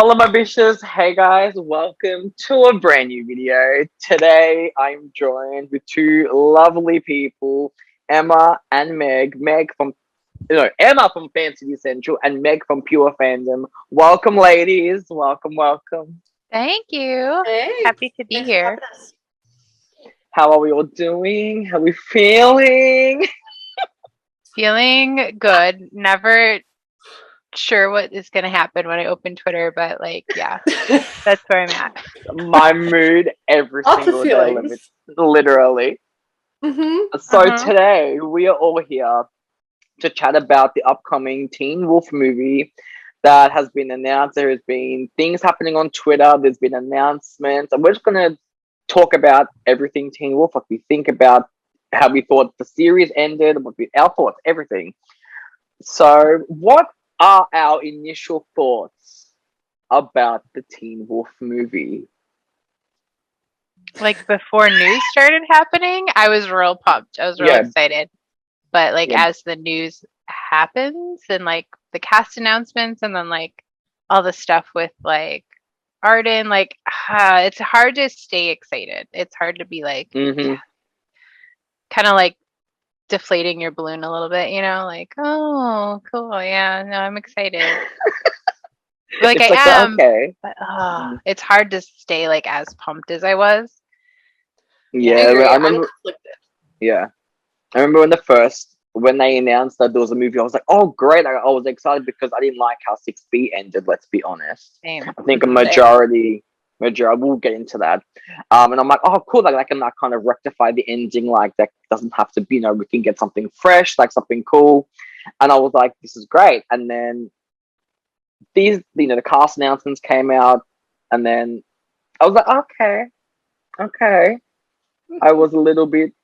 Hello, my bitches. Hey, guys. Welcome to a brand new video. Today, I'm joined with two lovely people, Emma and Meg. Emma from Fancity Central and Meg from Pure Fandom. Welcome, ladies. Welcome, welcome. Thank you. Hey, Happy to be thanks for here. having us. How are we all doing? How are we feeling? Feeling good. Never sure what is going to happen when I open Twitter, but yeah, that's where I'm at. My mood every Lots of single day, feelings. literally. So Uh-huh. today, we are all here to chat about the upcoming Teen Wolf movie that has been announced. There has been things happening on Twitter. There's been announcements, and we're just gonna talk about everything Teen Wolf. What we think about how we thought the series ended, our thoughts, everything. So, what are our initial thoughts about the Teen Wolf movie? Like before news started happening, I was real pumped. I was real Yeah, excited. But yeah. as the news happens and the cast announcements and then all the stuff with Arden, it's hard to stay excited. It's hard to be hmm kind of deflating your balloon a little bit, oh, cool, yeah, no, I'm excited. It's I like am, okay, but Mhm. it's hard to stay as pumped as I was. I Yeah. agree. I I'm remember. conflicted. Yeah. I remember when they announced that there was a movie, I was like, oh great. I was excited because I didn't like how 6B ended, let's be honest. Same. I think a Same. majority we'll get into that. And I'm like, oh cool, like I can like kind of rectify the ending, like that doesn't have to be, we can get something fresh, like something cool. And I was like, this is great. And then the cast announcements came out, and then I was like, okay. I was a little bit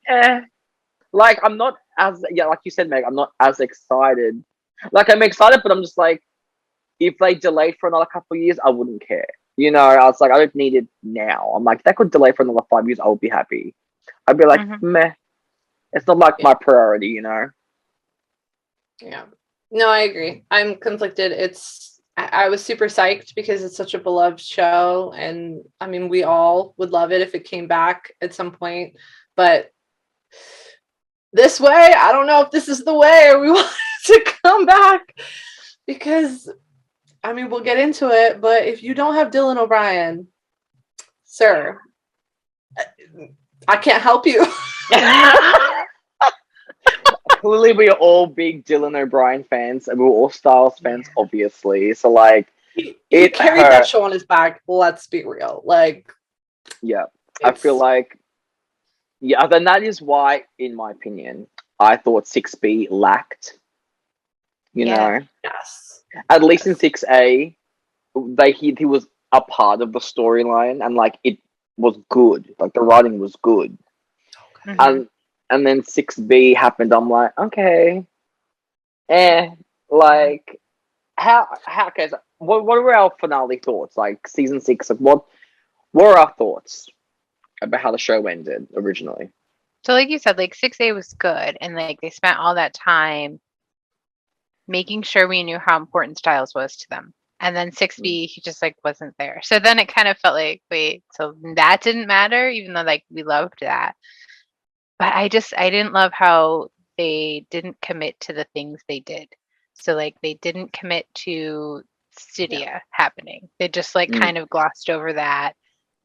eh. Like I'm not as like you said, Meg. I'm not as excited. Like I'm excited, but I'm just like, if they delayed for another couple of years, I wouldn't care. I was like, I don't need it now. I'm like, if that could delay for another 5 years, I would be happy. I'd be like, Hmm. meh. It's not like Yeah. my priority. Yeah. No, I agree. I'm conflicted. I was super psyched because it's such a beloved show. And I mean, we all would love it if it came back at some point. But this way, I don't know if this is the way we want it to come back. Because, I mean, we'll get into it. But if you don't have Dylan O'Brien, sir, I can't help you. Clearly, we are all big Dylan O'Brien fans, and we're all Styles fans, obviously. So, like, He it carried that hurt. show on his back. Let's be real. Yeah, I feel like, yeah, then that is why, in my opinion, I thought 6B lacked. Yeah. yes. At least in 6A, he was a part of the storyline, and like it was good. Like the writing was good. Hmm. And then 6B happened. I'm like, okay, like how okay. So what were our finale thoughts? Like season 6. Like what were our thoughts about how the show ended originally? So like you said, 6A was good, and they spent all that time making sure we knew how important Styles was to them. And then 6B, he just wasn't there. So then it kind of felt like, wait, so that didn't matter, even though we loved that. But I didn't love how they didn't commit to the things they did. So they didn't commit to Stydia happening. They just Mm, kind of glossed over that.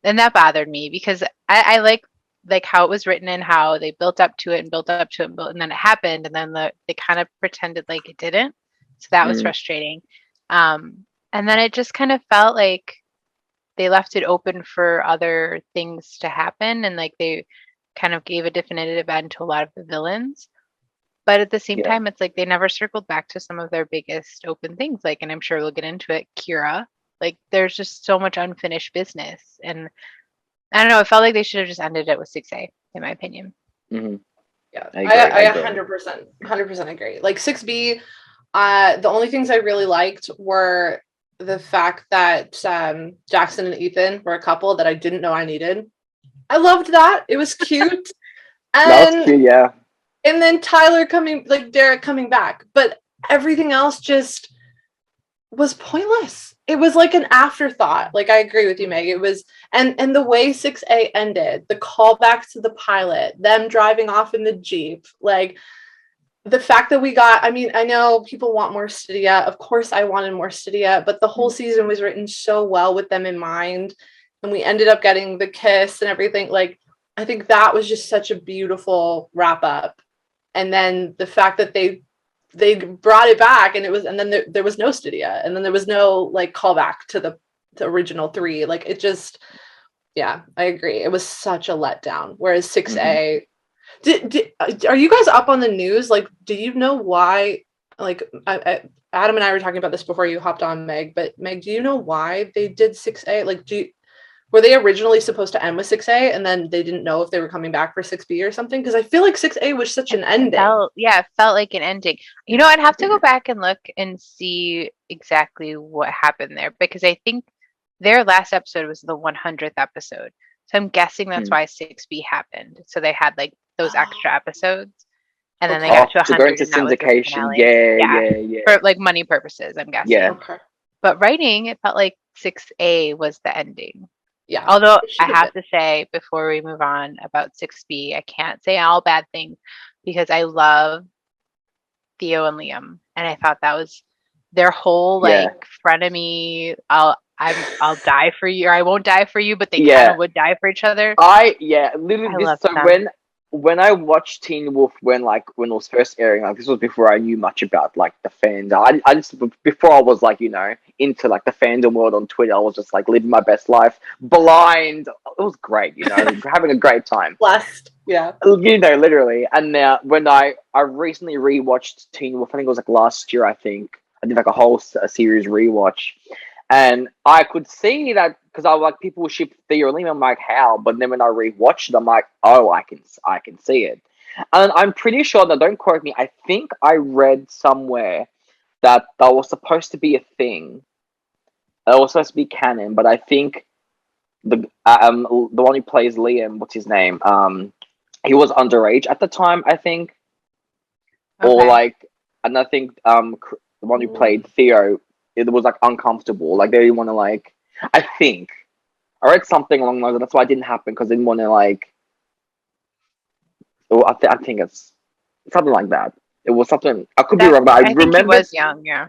And that bothered me because I like how it was written and how they built up to it and built up to it and then it happened and then they kind of pretended like it didn't. So that was mm, frustrating. And then it just kind of felt like they left it open for other things to happen and they kind of gave a definitive end to a lot of the villains. But at the same yeah, time, it's they never circled back to some of their biggest open things. And I'm sure we'll get into it, Kira. There's just so much unfinished business. And I don't know, it felt like they should have just ended it with 6A, in my opinion. mm-hmm. Yeah, I agree. I I agree. 100% agree. 6B, the only things I really liked were the fact that Jackson and Ethan were a couple that I didn't know I needed. I loved that. It was cute. That was And cute. Yeah. then Derek coming back. But everything else just was pointless. It was like an afterthought. Like, I agree with you, Meg. It was, and the way 6A ended, the callback to the pilot, them driving off in the Jeep, like the fact that we got, I mean, I know people want more Stydia. Of course I wanted more Stydia, but the whole season was written so well with them in mind. And we ended up getting the kiss and everything. Like, I think that was just such a beautiful wrap up. And then the fact that they brought it back, and it was, and then there was no Stydia, and then there was no like callback to the original 3. Like, it just, yeah, I agree. It was such a letdown. Whereas 6A, are you guys up on the news? Like, do you know why? Like, Adam and I were talking about this before you hopped on, Meg. But Meg, do you know why they did 6A? Like, were they originally supposed to end with 6A, and then they didn't know if they were coming back for 6B or something? Because I feel like 6A was such an ending. It felt like an ending. You know, I'd have to go back and look and see exactly what happened there, because I think their last episode was the 100th episode. So I'm guessing that's why 6B happened. So they had like those extra episodes, and then they got to 100. To go into syndication. Yeah. For like money purposes, I'm guessing. Yeah. Okay. But writing, it felt like 6A was the ending. Yeah. Although I have to say, before we move on about 6B, I can't say all bad things, because I love Theo and Liam, and I thought that was their whole like frenemy. I'll die for you, or I won't die for you, but they kind of would die for each other. Literally. When I watched Teen Wolf, when it was first airing, like this was before I knew much about like the fandom. I just, before I was like, you know, into like the fandom world on Twitter, I was just like living my best life, blind. It was great, you know, having a great time. Blessed, yeah. You know, literally. And now when I recently rewatched Teen Wolf, I think it was like last year. I think I did like a whole series rewatch. And I could see that, because I like people ship Theo and Liam. I'm like, how? But then when I rewatched it, I'm like, oh, I can see it. And I'm pretty sure that, don't quote me, I think I read somewhere that was supposed to be a thing. It was supposed to be canon, but I think the one who plays Liam, what's his name? He was underage at the time, I think. Okay. Or like, and I think the one who played Theo, it was like uncomfortable. Like they didn't want to like. I think I read something along those lines. That's why it didn't happen, because they didn't want to like. Well, I think it's something like that. It was something. I could be wrong, but I remember. Think he was young, yeah.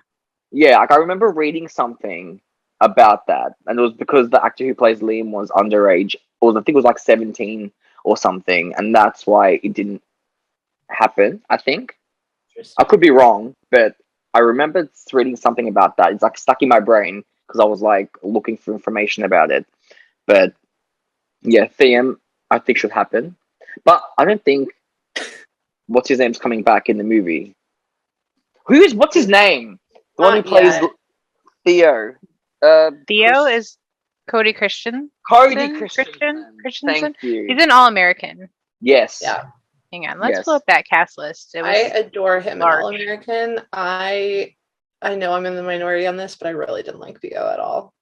Yeah, like I remember reading something about that, and it was because the actor who plays Liam was underage, or I think it was like 17 or something, and that's why it didn't happen. I think I could be wrong, but I remember reading something about that. It's like stuck in my brain because I was like looking for information about it. But yeah, Theum I think should happen, but I don't think what's his name's coming back in the movie. What's his name? The one who plays Theo. Theo is Cody Christian. Christensen. Thank you. He's an All-American. Yes. Yeah. Hang on, let's pull up that cast list. I adore him in All-American. I know I'm in the minority on this, but I really didn't like Theo at all.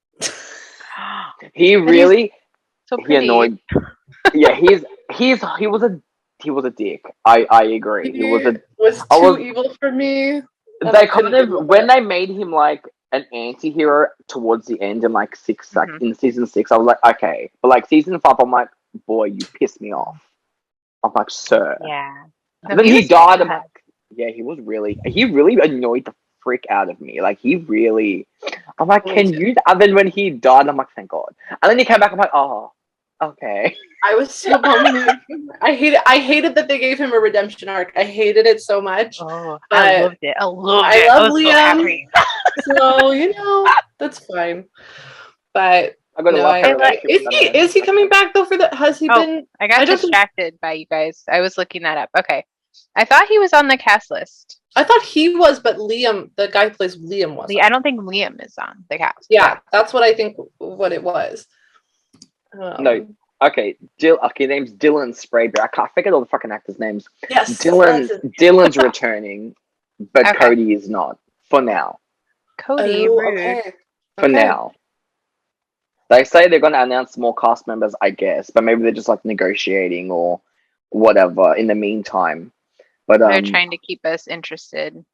He really so pretty. He annoyed. Yeah, he was a dick. I agree. He was too evil for me. They kind of, when they made him like an anti-hero towards the end in like in season 6, I was like, okay. But like season 5, I'm like, boy, you pissed me off. I'm like, sir. Yeah. And then he died. I'm like, yeah, he really annoyed the freak out of me. Like I'm like, can you? And then when he died, I'm like, thank God. And then he came back. I'm like, oh, okay. I was so bummed. I hated that they gave him a redemption arc. I hated it so much. Oh, I loved it. I love Liam. So you know, that's fine. But is he coming back though? Has he been? I got distracted by you guys. I was looking that up. Okay, I thought he was on the cast list. I thought he was, but Liam, the guy who plays Liam, was. I don't think Liam is on the cast. Yeah, that's what I think. What it was. No. Okay, name's Dylan Sprayberry. I forget all the fucking actors' names. Yes. Dylan's returning, but Cody is not. For now. Cody, okay. For now. They say they're going to announce more cast members, I guess, but maybe they're just like negotiating or whatever in the meantime. But they're trying to keep us interested.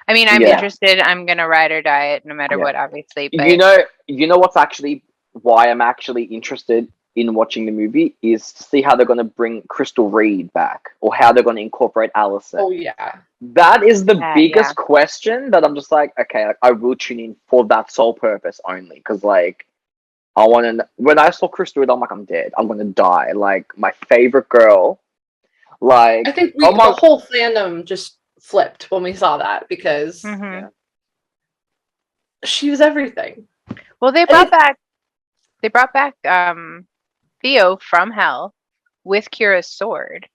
I mean, I'm Yeah. interested. I'm gonna ride or die it no matter Yeah. what, obviously. But You know what's actually why I'm actually interested in watching the movie is to see how they're going to bring Crystal Reed back, or how they're going to incorporate Allison. Oh yeah. That is the biggest yeah. question that I'm just like, okay, like, I will tune in for that sole purpose only, because like I want to. When I saw Crystal Reed, I'm like, I'm dead. I'm gonna die. Like my favorite girl. Like I think oh my, the whole fandom just flipped when we saw that because Mhm. she was everything. Well, they brought back Theo from Hell with Kira's sword.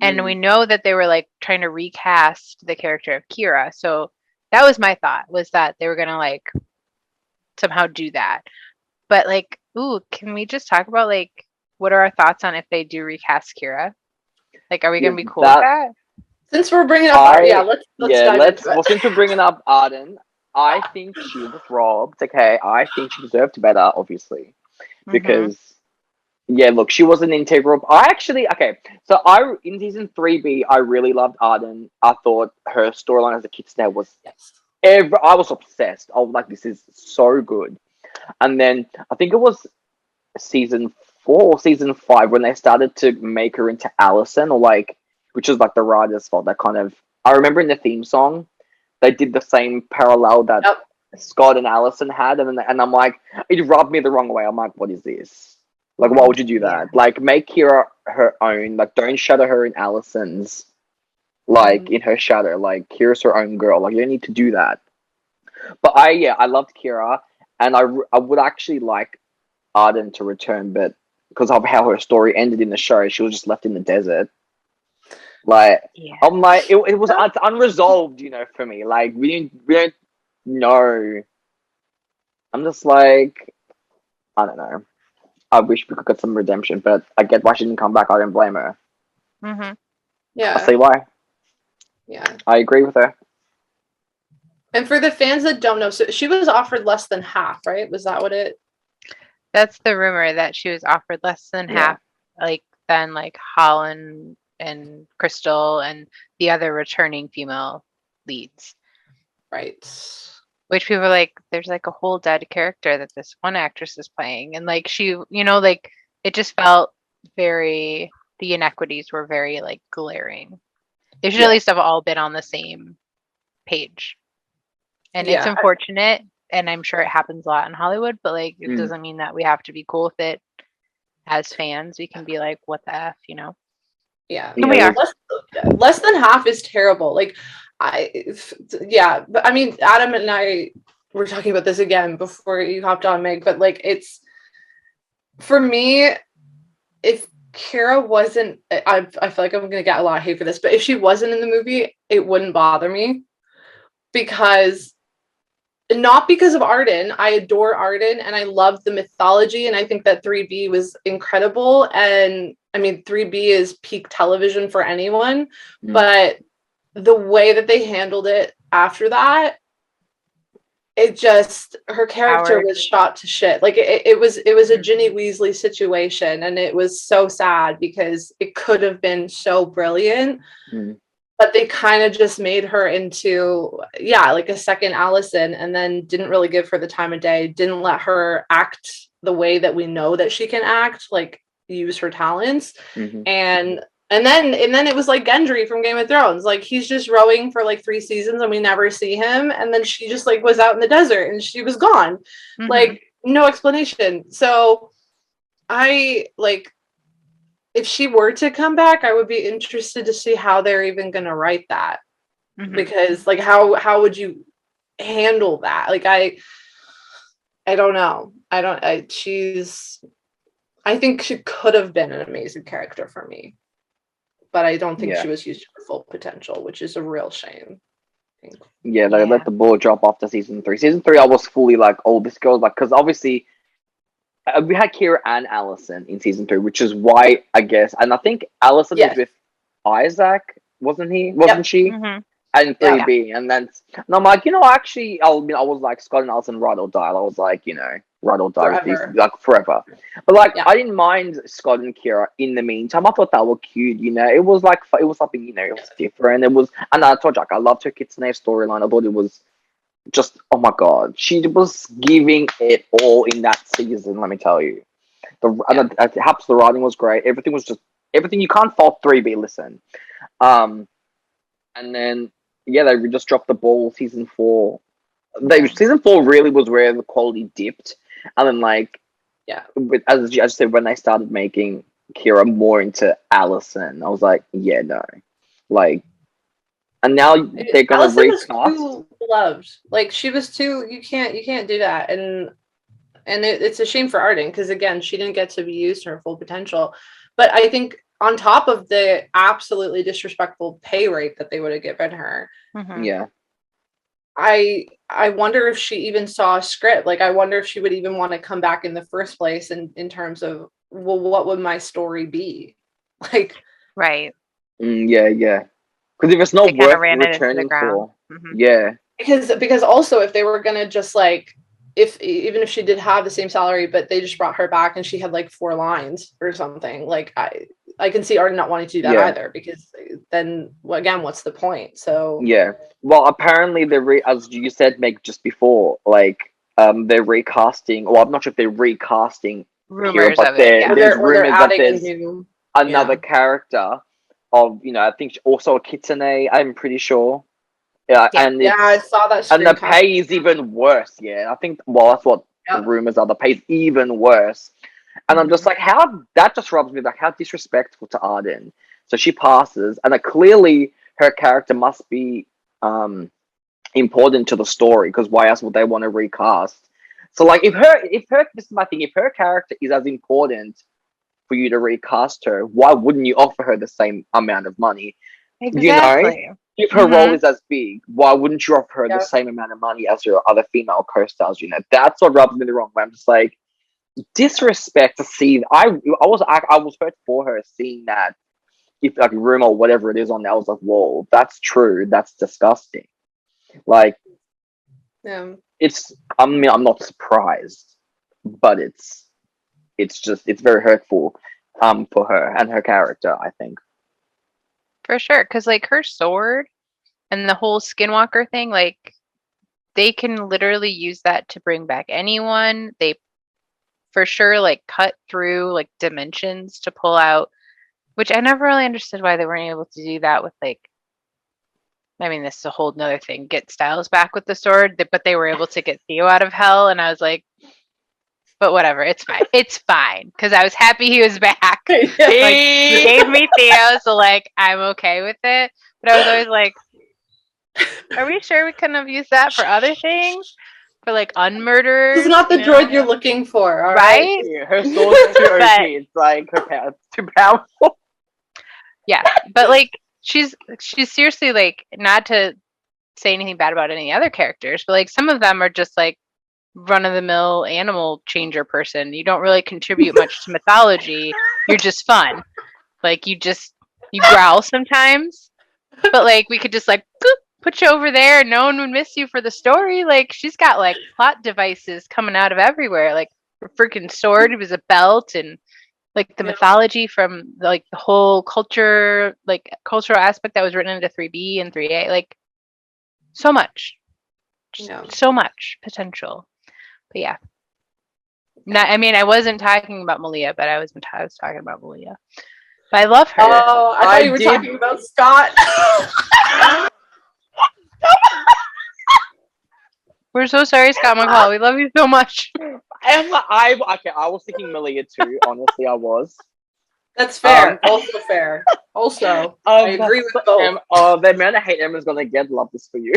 And we know that they were like trying to recast the character of Kira. So that was my thought, was that they were gonna like somehow do that. But like, ooh, can we just talk about like what are our thoughts on if they do recast Kira? Like, are we gonna be cool with that? Since we're bringing up let's dive into it. Well, since we're bringing up Arden, I think she was robbed. Okay, I think she deserved better, obviously, because yeah, look, she was an integral. I actually so I in season 3B, I really loved Arden. I thought her storyline as a kid snare was I was obsessed. I was like, this is so good. And then I think it was season 4 or season 5 when they started to make her into Allison, or like, which was like the writer's fault. That kind of, I remember in the theme song, they did the same parallel that Scott and Allison had, and I'm like, it rubbed me the wrong way. I'm like, what is this? Like, why would you do that? Like, make Kira her own. Like, don't shadow her in Allison's. Like, in her shadow. Like, Kira's her own girl. Like, you don't need to do that. But I loved Kira, and I would actually like Arden to return, but because of how her story ended in the show, she was just left in the desert. Like, I'm like, it was it's unresolved, for me. Like, we don't know. I'm just like, I don't know. I wish we could get some redemption, but I get why she didn't come back. I don't blame her. Yeah. I see why. Yeah. I agree with her. And for the fans that don't know, so she was offered less than half, right? Was that what it? That's the rumor, that she was offered less than half, like than like Holland and Crystal and the other returning female leads. Right. Which people are like, there's like a whole dead character that this one actress is playing, and like she, like it just felt very, the inequities were very like glaring. They should at least have all been on the same page. And it's unfortunate, and I'm sure it happens a lot in Hollywood, but like it doesn't mean that we have to be cool with it as fans. We can be like, what the F, Yeah. And we are. Less than half is terrible. Like, but I mean, Adam and I were talking about this again before you hopped on, Meg, but like, it's, for me, if Kira wasn't, I feel like I'm going to get a lot of hate for this, but if she wasn't in the movie, it wouldn't bother me, because not because of Arden. I adore Arden and I love the mythology, and I think that 3B was incredible. And I mean, 3B is peak television for anyone, but the way that they handled it after that, it just, her character was shot to shit. Like it was a Ginny Weasley situation, and it was so sad because it could have been so brilliant. But they kind of just made her into, like a second Allison, and then didn't really give her the time of day, didn't let her act the way that we know that she can act, like use her talents. And then it was like Gendry from Game of Thrones. Like, he's just rowing for like 3 seasons and we never see him. And then she just like was out in the desert and she was gone. Like, no explanation. So I like, if she were to come back, I would be interested to see how they're even going to write that. Because like, how would you handle that? Like, I don't know. I think she could have been an amazing character for me, but I don't think she was used to her full potential, which is a real shame. They let the ball drop after season 3. Season 3, I was fully like, oh, this girl, like, because obviously we had Kira and Allison in season 3, which is why, I guess, and I think Allison was with Isaac, wasn't he? Wasn't she? And 3B, and I'm like, actually, I was like, Scott and Allison, ride or die. I was like, this ride or die with these, Forever. like forever. But like, Yeah. I didn't mind Scott and Kira in the meantime. I thought they were cute, you know. It was like, it was something, you know, it was different. It was, and I told you, like, I loved her Kitsune storyline. I thought it was just, oh my god, she was giving it all in that season. Let me tell you, perhaps the writing was great. Everything was just everything. You can't fault 3B. Listen, and then yeah, they just dropped the ball. Season 4. Season 4 really was where the quality dipped, and then like as you said, when they started making Kira more into Allison, I was like, yeah, no, like, and now they're gonna Allison was recast. too beloved. Like she was too. You can't do that, and it's a shame for Arden because again, she didn't get to be used to her full potential. But I think on top of the absolutely disrespectful pay rate that they would have given her, Yeah. I wonder if she even saw a script. Like, I wonder if she would even want to come back in the first place in terms of, well, what would my story be? Like, right. Yeah. Because if it's not worth returning for, yeah. Because also if they were gonna just like, even if she did have the same salary, but they just brought her back and she had like 4 lines or something, like I can see Arden not wanting to do that either, because then again, what's the point? So yeah. Well, apparently as you said, Meg, just before, like they're recasting. Well, I'm not sure if they're recasting rumors Kira, but of it. there's rumors that there's another character of, you know, I think also a Kitsune. I'm pretty sure. Yeah, and I saw that. And the pay is even worse. Yeah, I think. Well, that's what the rumors are. The pay is even worse. And I'm just like, that just rubs me like how disrespectful to Arden. So she passes, and clearly her character must be important to the story, because why else would they want to recast? So like, if this is my thing, if her character is as important for you to recast her, why wouldn't you offer her the same amount of money? Exactly. You know, if her role is as big, why wouldn't you offer her the same amount of money as your other female co-stars? You know, that's what rubs me the wrong way. I'm just like, disrespect to see. I was hurt for her seeing that, if like rumor or whatever it is on there. I was like, whoa, that's true. That's disgusting. Like, it's. I mean, I'm not surprised, but it's very hurtful, for her and her character, I think. For sure, because like her sword and the whole Skinwalker thing, like they can literally use that to bring back anyone. They for sure like cut through like dimensions to pull out, which I never really understood why they weren't able to do that with like, I mean, this is a whole nother thing, get Styles back with the sword, but they were able to get Theo out of hell, and I was like, but whatever, it's fine. It's fine, because I was happy he was back. Like, he gave me Theo, so like I'm okay with it. But I was always like, are we sure we couldn't have used that for other things? For like unmurderers? This is not the droid you're looking for, all right? Yeah, her sword's too OP. It's like her power too powerful. Yeah, but like she's seriously, like, not to say anything bad about any other characters, but like some of them are just like run-of-the-mill animal changer person. You don't really contribute much to mythology. You're just fun. Like you growl sometimes, but like we could just like put you over there and no one would miss you for the story. Like she's got like plot devices coming out of everywhere. Like her freaking sword, it was a belt, and like the mythology from like the whole culture, like cultural aspect that was written into 3B and 3A. Like so much. So much potential. But yeah. I mean, I wasn't talking about Malia, but I was talking about Malia. But I love her. Oh, I thought you were talking about Scott. We're so sorry, Scott McCall. We love you so much. I was thinking Malia too. Honestly, I was. That's fair. Also fair. Also, I agree with both. The amount of hate Emma's gonna get, love this for you.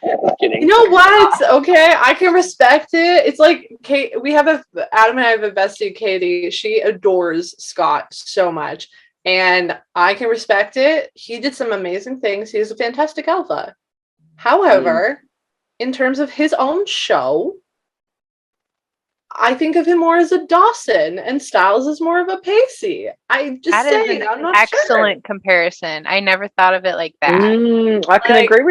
Just kidding. You know what? Okay, I can respect it. It's like Kate. Adam and I have a bestie, Katie. She adores Scott so much, and I can respect it. He did some amazing things. He's a fantastic alpha. However, in terms of his own show, I think of him more as a Dawson, and Styles is more of a Pacey. I'm not excellent comparison. I never thought of it like that. I can agree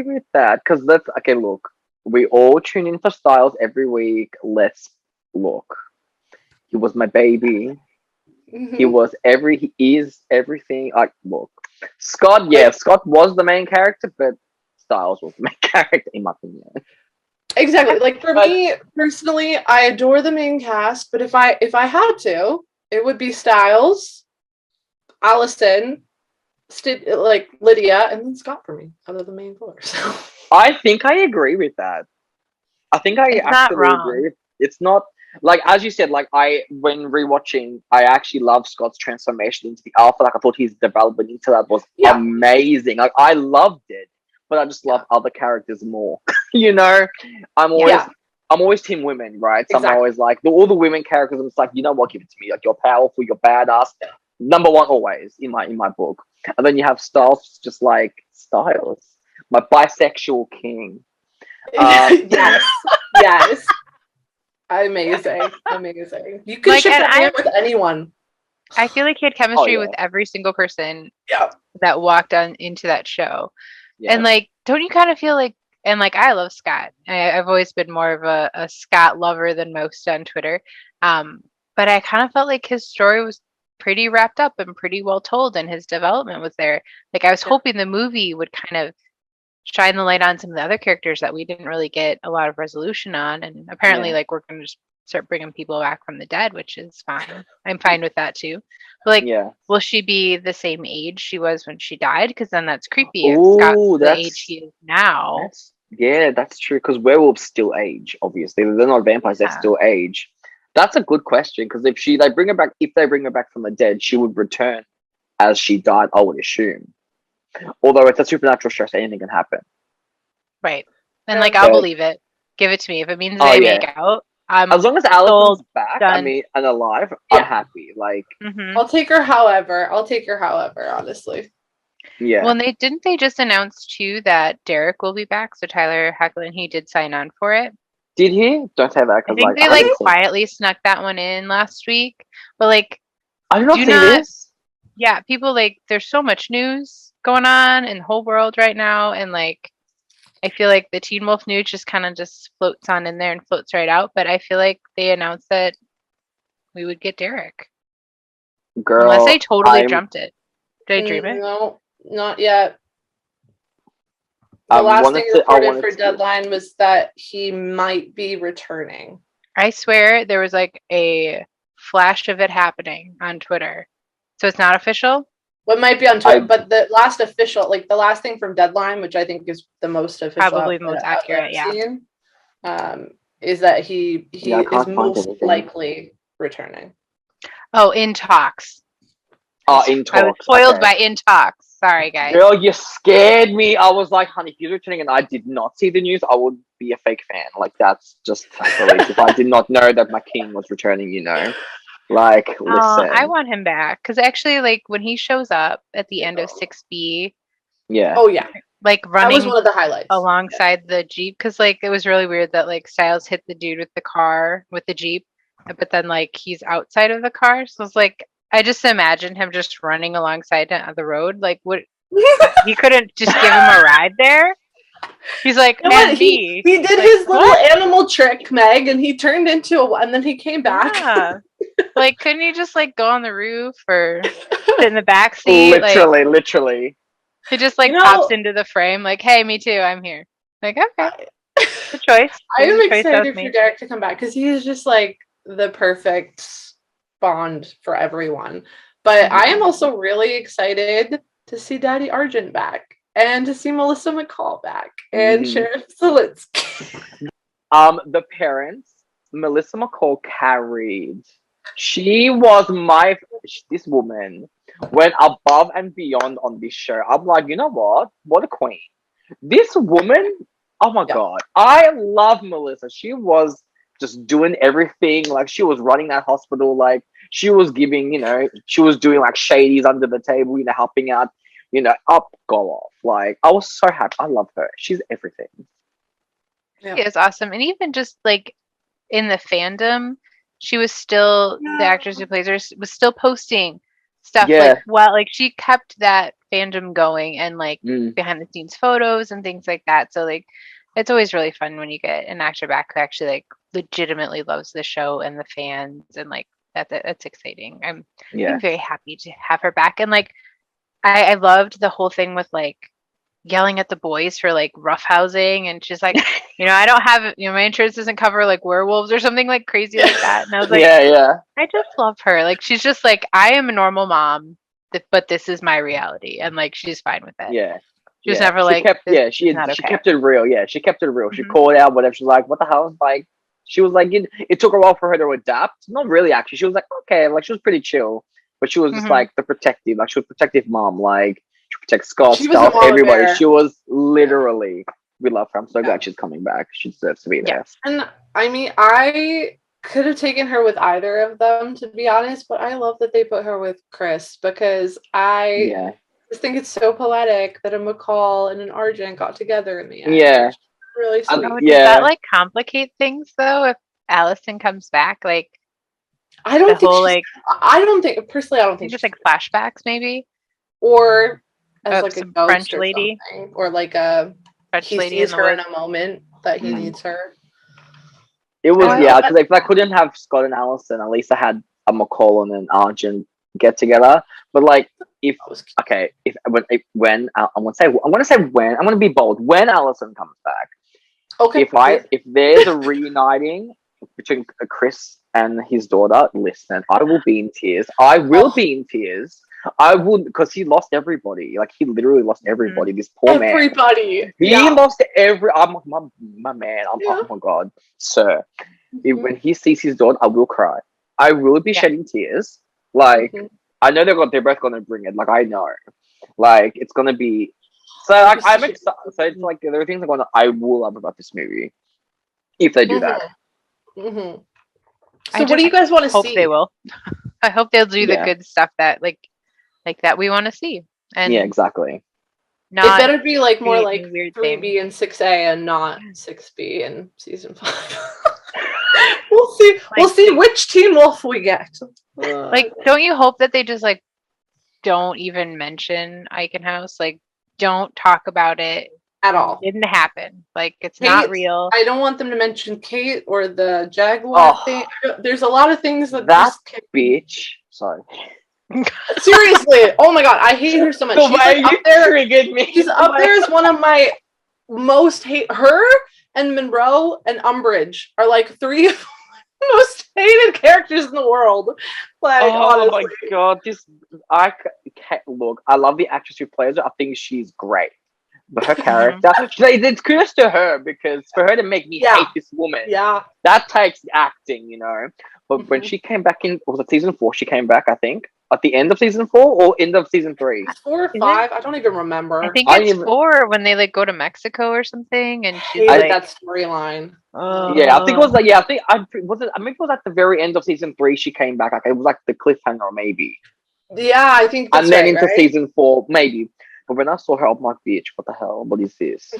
with that. Because that's okay. Look, We all tune in for Styles every week. Let's look. He was my baby. He is everything. Like, look, Scott. Yeah, Scott was the main character, but Styles was the main character in my opinion. Exactly. Like for me personally, I adore the main cast, but if I had to, it would be Styles, Allison, like Lydia, and then Scott for me out of the main four. So I think I agree with that. I think I It's not actually wrong. agree. It's not like, as you said, like when rewatching, I actually love Scott's transformation into the Alpha. Like I thought his development into that was amazing. Like I loved it, but I just love other characters more. You know, I'm always team women, right? So I'm always like all the women characters. I'm just like, you know what, give it to me. Like you're powerful, you're badass. Number one always in my book. And then you have Styles, just like Styles, my bisexual king. Yes. Amazing. You can Like, ship and that man with anyone. I feel like he had chemistry with every single person that walked on into that show. Yeah. And like, don't you kind of feel like, and like, I love Scott. I've always been more of a Scott lover than most on Twitter. But I kind of felt like his story was pretty wrapped up and pretty well told, and his development was there. Like, I was hoping the movie would kind of shine the light on some of the other characters that we didn't really get a lot of resolution on. And apparently, like, we're going to just start bringing people back from the dead, which is fine. I'm fine with that too. But like, will she be the same age she was when she died? Because then that's creepy. If Scott's the age he is now. That's true. Because werewolves still age. Obviously, they're not vampires. They still age. That's a good question. Because if they bring her back from the dead, she would return as she died. I would assume. Although it's a supernatural show, so anything can happen. Right. And like, I'll believe it. Give it to me. If it means they make out, as long as Allison's back, and alive, I'm happy. Like, I'll take her however, honestly. Yeah. Well, didn't they just announce too that Derek will be back? So Tyler Hoechlin, he did sign on for it. Did he? Don't say that. I think they quietly snuck that one in last week. But like, I did not see this. Yeah, people there's so much news going on in the whole world right now, and like, I feel like the Teen Wolf news just kind of just floats on in there and floats right out. But I feel like they announced that we would get Derek. Girl, unless I totally dreamt it. Did I dream it? No, not yet. The last thing reported for Deadline was that he might be returning. I swear there was like a flash of it happening on Twitter. So it's not official? Well, it might be on Twitter, but the last official, like the last thing from Deadline, which I think is the most official, probably the most accurate, is that he is most likely returning. Oh, in talks. Oh, in talks. I was spoiled by in talks. Sorry, guys. Girl, you scared me. I was like, honey, if he's returning and I did not see the news, I would be a fake fan. Like, that's just if I did not know that my king was returning, you know. Like, listen. I want him back. Because actually, like, when he shows up at the end of 6B. Yeah. Oh, yeah. Like, running that was one of the highlights. Alongside the Jeep. Because, like, it was really weird that, like, Styles hit the dude with the car, with the Jeep. But then, like, he's outside of the car. So it's like, I just imagine him just running alongside the road. Like, what? You couldn't just give him a ride there? He's like, he did like, his little animal trick, Meg, and he turned into and then he came back. Yeah. Like, couldn't you just like go on the roof or sit in the back seat? Literally. He just like pops into the frame, like, hey, me too, I'm here. Like, okay. Good choice. I am excited for Derek to come back because he is just like the perfect bond for everyone. But I am also really excited to see Daddy Argent back and to see Melissa McCall back and Sheriff Zielinski. The parents, Melissa McCall carried. She was this woman went above and beyond on this show. I'm like, you know what? What a queen. This woman, oh my God. I love Melissa. She was just doing everything. Like, she was running that hospital. Like, she was giving, she was doing like shadies under the table, helping out, up, go off. Like, I was so happy. I love her. She's everything. She is awesome. And even just like in the fandom, she was still, the actress who plays her was still posting stuff. Like she kept that fandom going and like behind the scenes photos and things like that. So like, it's always really fun when you get an actor back who actually like legitimately loves the show and the fans, and like that's exciting. I'm very happy to have her back, and like I loved the whole thing with like yelling at the boys for like roughhousing, and she's like, I don't have, my insurance doesn't cover like werewolves or something like crazy like that, and I was like, I just love her. Like she's just like, I am a normal mom, but this is my reality, and like she's fine with it. She was never like, she kept it real. Yeah, she kept it real. She called out whatever. She's like, what the hell? Like, she was like, it took a while for her to adapt. Not really, actually. She was like, okay, like she was pretty chill, but she was just like the protective, like she was protective mom, like she protects Scott, Stealth, everybody. Bear. She was literally, we love her. I'm so glad she's coming back. She deserves to be there. And I mean, I could have taken her with either of them, to be honest, but I love that they put her with Chris, because I just think it's so poetic that a McCall and an Arden got together in the end. Yeah. Really sweet. Does that like complicate things though if Allison comes back? Like I don't think personally I don't think just like flashbacks maybe, or as like a ghost French or lady, or like a French lady sees her in a moment that he needs her. It was because if I couldn't have Scott and Allison, at least I had a McCall and an Arden get together. But like I'm gonna be bold, when Allison comes back. Okay. If there's a reuniting between Chris and his daughter, listen, I will be in tears. I will be in tears. I would, because he lost everybody. Like he literally lost everybody. This poor man. Everybody. He lost my man. Oh my god, sir. When he sees his daughter, I will cry. I will be shedding tears. Like I know they're both gonna bring it. Like I know. Like it's gonna be. So like I'm excited. So it's like there are things I will love about this movie if they do that. So what do you guys want to see? Hope they will. I hope they'll do the good stuff that like that we want to see. And exactly. It better be like more like 3B and 6A and not 6B in season 5. We'll see. Like, we'll see which Teen Wolf we get. Like, don't you hope that they just like don't even mention Eichenhaus? Like, don't talk about it at all. It didn't happen. Like, it's not real. I don't want them to mention Kate or the Jaguar thing. There's a lot of things that bitch. Sorry. Seriously. Oh my god, I hate her so much. She's like up there. Triggered me. She's up there as one of my most hate. Her and Monroe and Umbridge are like 3 of the most hated characters in the world. Like, honestly. My god, I can't look. I love the actress who plays her. I think she's great. But her character, it's kudos to her, because for her to make me hate this woman, that takes acting, But when she came back was it season 4? She came back, I think, at the end of season 4 or end of season 3. 4 or 5? I don't even remember. I think it's 4 when they like go to Mexico or something, and she's like that storyline. I think it was like I think it was at the very end of season 3 she came back. Like it was like the cliffhanger, maybe. Yeah, I think. That's and then into season 4, maybe. But when I saw her, I'm like, bitch, what the hell? What is this?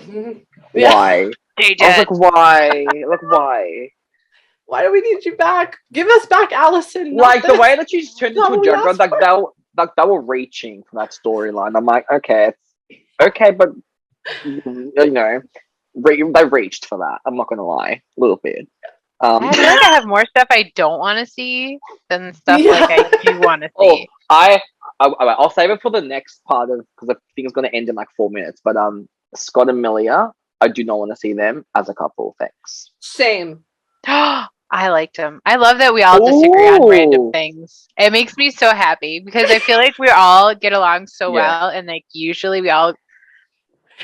Why? I was like, why? Like, why? Why do we need you back? Give us back Allison. Like, the way that she's turned into a Juggernaut, like, they were reaching for that storyline. I'm like, okay, but, they reached for that. I'm not going to lie. A little bit. I feel like I have more stuff I don't want to see than stuff like I do want to see. I'll save it for the next part because I think it's going to end in like 4 minutes. But Scott and Malia, I do not want to see them as a couple. Thanks. Same. I liked them. I love that we all disagree on random things. It makes me so happy because I feel like we all get along so well, and like usually we all.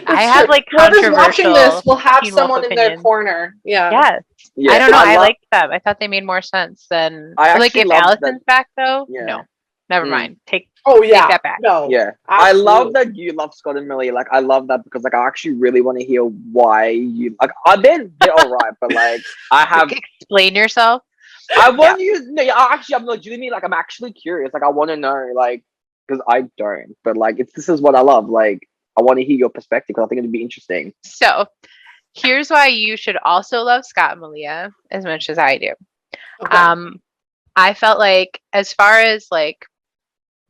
I have like whoever's watching this will have someone in their corner. Yes. I don't know. I liked them. I thought they made more sense than like if Allison's back though. Yeah. No, never mind. Take that back. No, absolutely. I love that you love Scott and Millie. Like I love that because like I actually really want to hear why you like. They're all right, but like I have explain yourself. I want you. No, I'm legitimately like I'm actually curious. Like I want to know like because I don't. But like this is what I love. Like I want to hear your perspective because I think it'd be interesting. So. Here's why you should also love Scott and Malia as much as I do. Okay. I felt like as far as like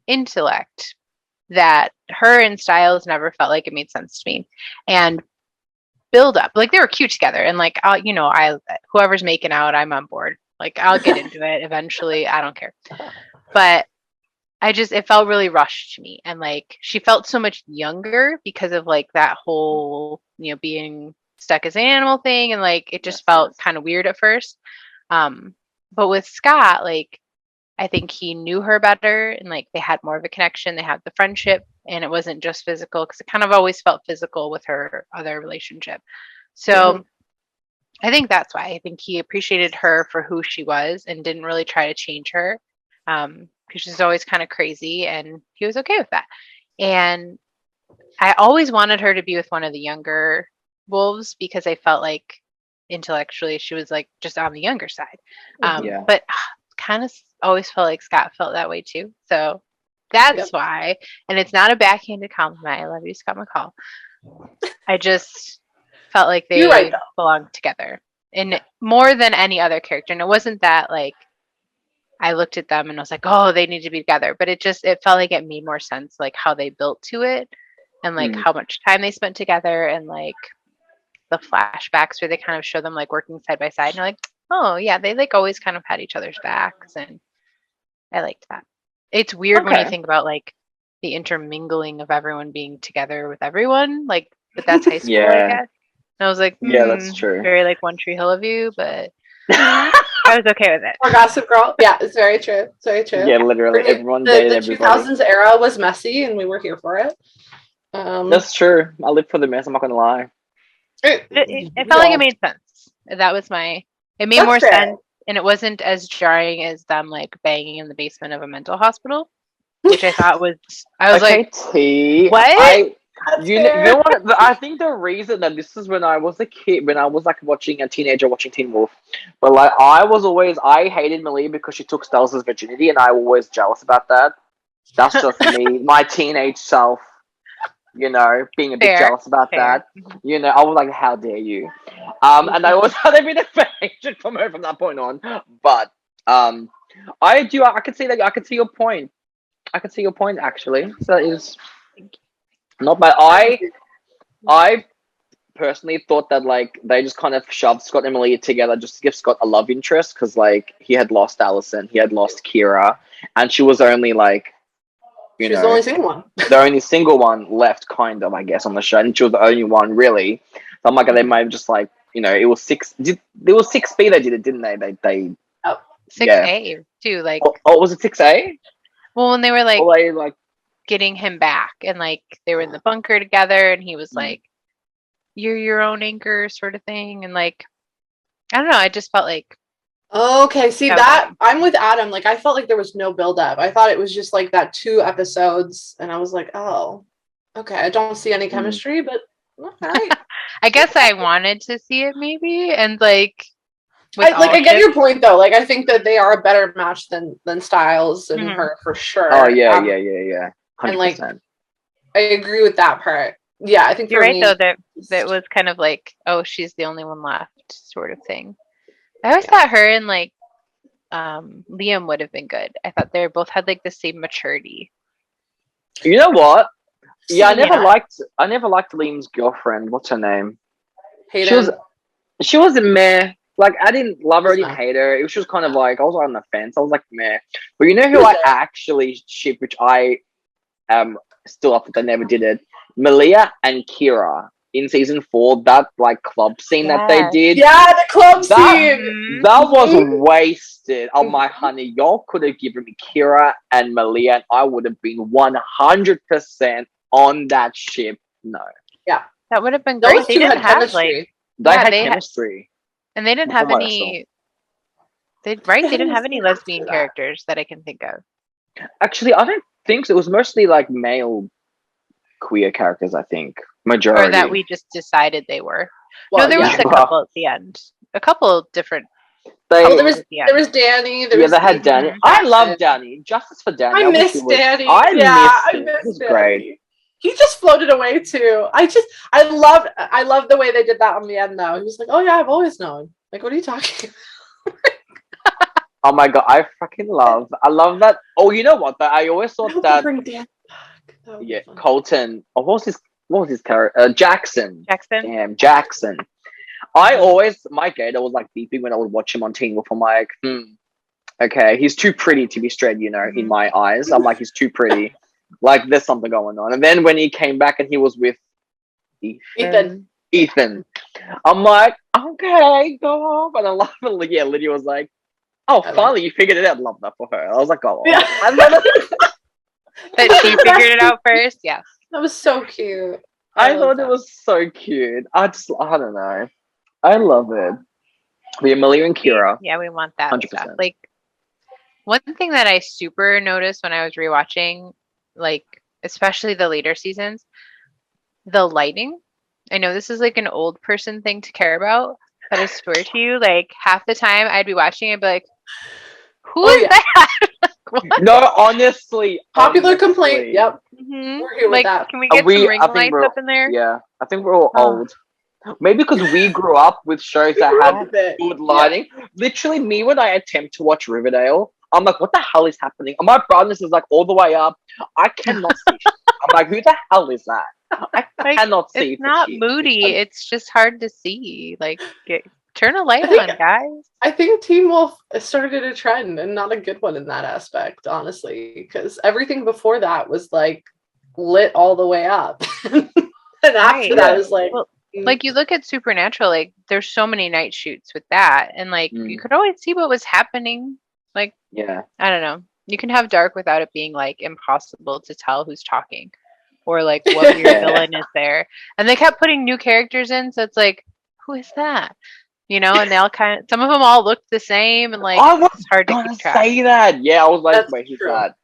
intellect, that her and Styles never felt like it made sense to me. And build up. Like they were cute together, and like I whoever's making out, I'm on board. Like I'll get into it eventually. I don't care. But it felt really rushed to me, and like she felt so much younger because of like that whole being stuck as an animal thing, and like it just felt kind of weird at first. But with Scott, like I think he knew her better, and like they had more of a connection. They had the friendship, and it wasn't just physical, because it kind of always felt physical with her other relationship. So I think that's why. I think he appreciated her for who she was and didn't really try to change her, because she's always kind of crazy, and he was okay with that. And I always wanted her to be with one of the younger wolves, because I felt like intellectually she was like just on the younger side. But kind of always felt like Scott felt that way too. So that's why. And it's not a backhanded compliment. I love you, Scott McCall. I just felt like they belonged together, and more than any other character. And it wasn't that like I looked at them and I was like, oh, they need to be together. But it felt like it made more sense, like how they built to it, and like how much time they spent together, and like the flashbacks where they kind of show them like working side by side. And you're like, oh yeah, they like always kind of had each other's backs, and I liked that. It's weird when you think about like the intermingling of everyone being together with everyone, like, but that's high school, I guess. And I was like, that's true. Very like One Tree Hill of you, but I was okay with it. Or Gossip Girl. Yeah, it's very true. It's very true. Yeah, literally everyone dated everybody. The 2000s era was messy, and we were here for it. That's true. I lived for the mess. I'm not gonna lie. It felt like it made sense. That was it made more sense, and it wasn't as jarring as them like banging in the basement of a mental hospital, which I thought was. I was like, what? You know what? I think the reason that this is when I was a kid, when I was like watching Teen Wolf, but like I hated Malia because she took Stella's virginity, and I was always jealous about that. That's just me, my teenage self. Being a bit jealous about that. I was like, how dare you? And I always had a bit of hatred from her from that point on. But I could see that. I could see your point. Actually. So it is not bad. I personally thought that like they just kind of shoved Scott and Malia together just to give Scott a love interest, because like he had lost Allison, he had lost Kira, and she was only like. She was the only single one. The only single one left, kind of, I guess, on the show. And she was the only one, really. So I'm like, they might have just, like, it was 6B they did it, didn't they? They 6A, too. Like, was it 6A? Well, when they were, like, getting him back, and, like, they were in the bunker together, and he was like, you're your own anchor, sort of thing. And, like, I don't know. I just felt like. Okay, see that I'm with Adam. Like I felt like there was no build up. I thought it was just like that 2 episodes, and I was like, oh, okay. I don't see any chemistry, but all right. I guess I wanted to see it maybe, and like. I get your point though. Like I think that they are a better match than Styles and her for sure. Oh yeah, 100%. And like, I agree with that part. Yeah, I think you're right though. That was kind of like, oh, she's the only one left, sort of thing. I always thought her and like Liam would have been good. I thought they both had like the same maturity. You know what? Yeah, I never liked Liam's girlfriend. What's her name? Hayden. She was a meh. Like I didn't love her, I didn't hate her. It was just kind of like I was on the fence. I was like meh. But you know who I actually ship, which I still up that they never did it. Malia and Kira. In season 4, that like club scene that they did. Yeah, the club scene. That was wasted. Oh my honey, y'all could have given me Kira and Malia, and I would have been 100% on that ship. No. Yeah, that would have been great. Those two had chemistry. They had chemistry, and they didn't have any. They didn't have any lesbian characters that I can think of. Actually, I don't think so. It was mostly like male queer characters, I think. Majority. Or that we just decided they were. Well, no, there was a couple at the end. A couple different. There was Danny. They had Danny. I love Danny. Justice for Danny. I miss Danny. I miss Danny. Great. He just floated away too. I love the way they did that on the end though. He was like, oh yeah, I've always known. Like, what are you talking about? Oh my god, I love that. Oh, you know what? I always thought that. Bring Dan back. Yeah, Colton. Oh, what was his? what was his character? Jackson. Jackson. Damn, Jackson. I always, my gator was like beeping when I would watch him on Teen Wolf. I'm like, okay, he's too pretty to be straight, you know, in my eyes. I'm like, he's too pretty. Like, there's something going on. And then when he came back and he was with Ethan, I'm like, okay, go off. And I love it. Yeah, Lydia was like, oh, finally you figured it out. Love that for her. I was like, oh, I love it. That she figured it out first. Yeah, that was so cute. I thought it was so cute. I don't know. I love it. We have Malia and Kira. Yeah, we want that 100%. stuff. Like, one thing that I super noticed when I was rewatching, like, especially the later seasons, the lighting. I know this is like an old person thing to care about, but I swear to you, like, half the time I'd be watching it and be like, who is that? Like, No, honestly. Popular complaint. Yep. Mm-hmm. We're here with Like, that. can we get some ring lights up in there? Yeah, I think we're all old. Maybe because we grew up with shows that had good lighting. Yeah. Literally, me when I attempt to watch Riverdale, I'm like, what the hell is happening? And my brightness is like all the way up. I cannot see. I'm like, who the hell is that? I cannot see. It's not moody. It's just hard to see. Like, turn a light on, guys. I think Teen Wolf started a trend and not a good one in that aspect, honestly, because everything before that was like lit all the way up. And after that, it was like... Well, like, you look at Supernatural, like, there's so many night shoots with that, and like you could always see what was happening. Like, I don't know, you can have dark without it being like impossible to tell who's talking or like what your villain is there. And they kept putting new characters in, so it's like, who is that, you know? And they all kind of, some of them all looked the same, and like, it's hard to keep track. Say that. Yeah, I was like, wait, who's that?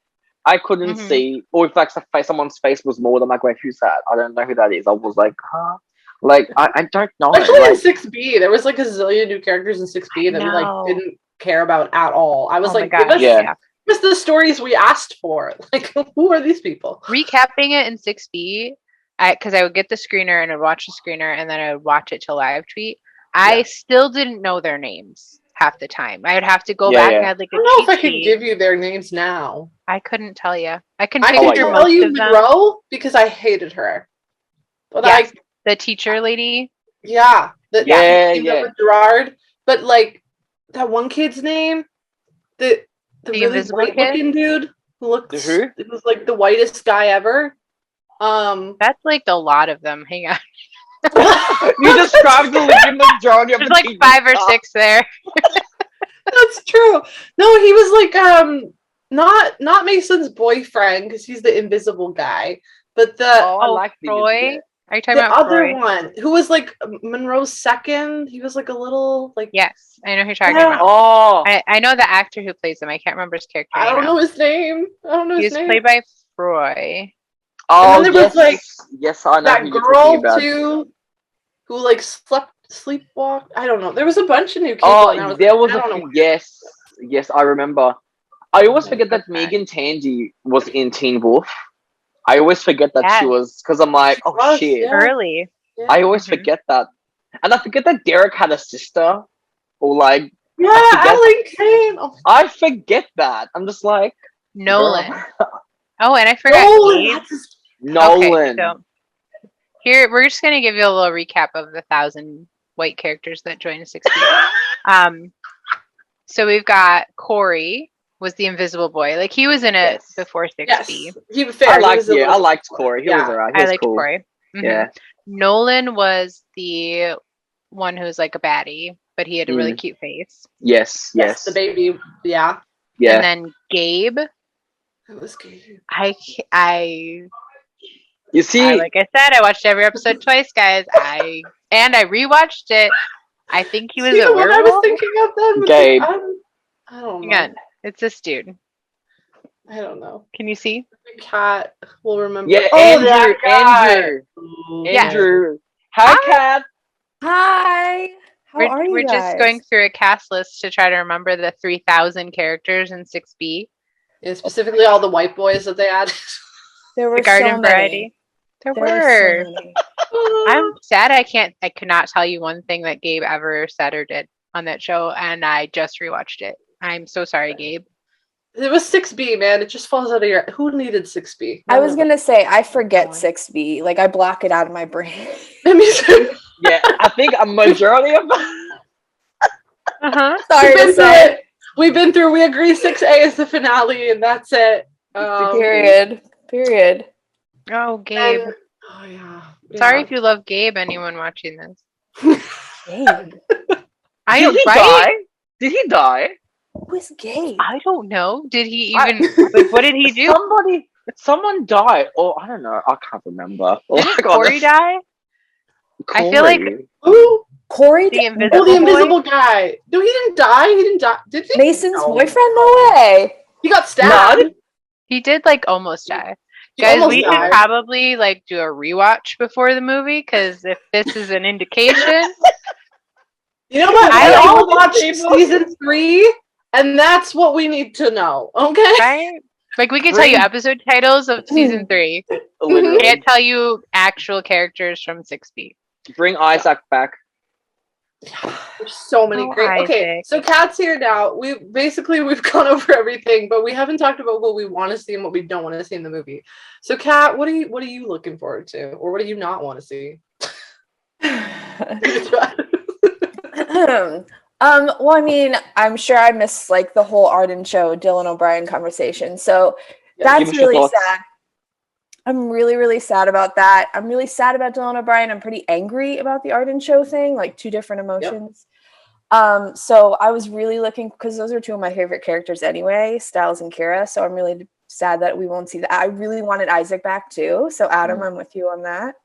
I couldn't see, or if like someone's face was more than like, wait, who's that? I don't know who that is. I was like, huh? Like, I don't know. Especially in 6B, there was like a zillion new characters in 6B that we like didn't care about at all. I was like, give us the stories we asked for. Like, who are these people? Recapping it in 6B, because I would get the screener and I'd watch the screener and then I would watch it to live tweet. I still didn't know their names half the time. I would have to go back and add like a I don't know if I could give you their names now. I couldn't tell you. I can tell you Monroe because I hated her. But the teacher lady. Yeah. With Gerard. But like that one kid's name, the really white looking dude who looks it was like the whitest guy ever. That's like a lot of them. Hang on. You described the majority of There's like 5 or 6 there. That's true. No, he was like not Mason's boyfriend because he's the invisible guy, but I like Troy. Are you talking the about other Troy? one who was like Monroe's second? He was like a little like yes, I know who you're talking about. Oh, I know the actor who plays him. I can't remember his character. I don't know his name. He's played by Troy. Oh, and then there was like I know that girl too, who like sleepwalked. I don't know. There was a bunch of new people. Oh, there was a few. Yes, I remember. I always forget that Megan Tandy was in Teen Wolf. I always forget that she was, because I'm like, shit. Early. Yeah. I always forget that. And I forget that Derek had a sister. Or like... Yeah, Ellen Kane. Oh. I forget that. I'm just like... Nolan. Oh, and I forgot Nolan. Okay, so here, we're just going to give you a little recap of the 1,000 white characters that joined 6B. So we've got Corey. Was the invisible boy. Like, he was in it before 6B. Yes. He was fair. I liked Corey. He was alright. I liked Corey. Mm-hmm. Yeah. Nolan was the one who's like a baddie, but he had a really cute face. Yes. The baby. Yeah. And then Gabe. It was Gabe. You see, like I said, I watched every episode twice, guys. I rewatched it. I think he was a werewolf. I was thinking of them. Gabe. I don't know. Hang on. It's this dude. I don't know. Can you see? The cat will remember. Yeah, Andrew. Hi, Cat. Hi. How are you We're guys? just going through a cast list to try to remember the 3,000 characters in 6B. Yeah, specifically all the white boys that they added. There were the garden so variety. Many. There were. So many. I'm sad I could not tell you one thing that Gabe ever said or did on that show, and I just rewatched it. I'm so sorry, Gabe. It was 6B, man. It just falls out of your. Who needed 6B? I was gonna say I forget 6B. Like I block it out of my brain. Yeah, I think a majority of Sorry to say. We've been through. We agree 6A is the finale, and that's it. Period. Oh, Gabe. Oh yeah. Sorry if you love Gabe. Anyone watching this? Gabe. Did he die? Did he die? Who is Gabe? I don't know. Did he even? Like, what did he do? Someone died, or I don't know. I can't remember. Didn't Corey die? Corey. I feel like Who? Corey? the invisible the boy? invisible guy. No, he didn't die. He didn't die. Did he? Mason's boyfriend? No way. He got stabbed. No, He did like almost die. He Guys, almost we died. should probably like do a rewatch before the movie because if this is an indication, You know what? I I all like watched these people. season 3, and that's what we need to know. Okay. right? Like we could tell you episode titles of season 3. literally. Can't tell you actual characters from 6B. Bring Isaac back. There's so many Oh, great. Okay, Isaac. so Kat's here now. We've gone over everything, but we haven't talked about what we want to see and what we don't want to see in the movie. So, Kat, what are you looking forward to, or what do you not want to see? Well, I mean, I'm sure I missed like the whole Arden Cho, Dylan O'Brien conversation. So Yeah, give that's us your really thoughts. sad. I'm really, really sad about that. I'm really sad about Dylan O'Brien. I'm pretty angry about the Arden Cho thing, like two different emotions. So I was really looking, because those are two of my favorite characters anyway, Styles and Kira. So I'm really sad that we won't see that. I really wanted Isaac back too. So Adam, I'm with you on that.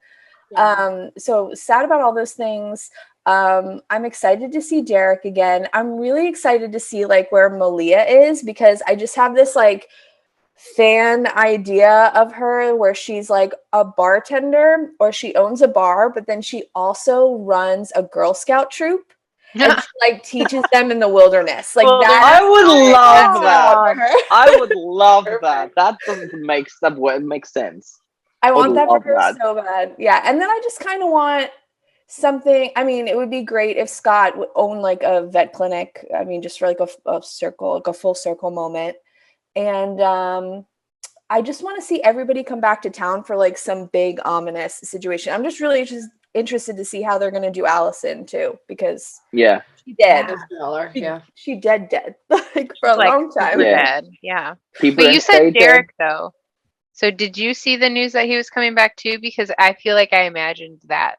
So sad about all those things. I'm excited to see Derek again. I'm really excited to see like where Malia is, because I just have this like fan idea of her where she's like a bartender, or she owns a bar, but then she also runs a Girl Scout troop and she like teaches them in the wilderness. Like Well, that. I would love that's that. I would love that. That doesn't make sense. I want that for love her that. so bad. Yeah. And then I just kind of want something. I mean, it would be great if Scott would own like a vet clinic. I mean, just for like a circle, like a full circle moment. And I just want to see everybody come back to town for like some big ominous situation. I'm just really just interested to see how they're going to do Allison too, because Yeah. she dead. Yeah. She dead like for a like, long time. super Yeah. dead. Yeah. People But you said stay Derek though. So did you see the news that he was coming back too? Because I feel like I imagined that.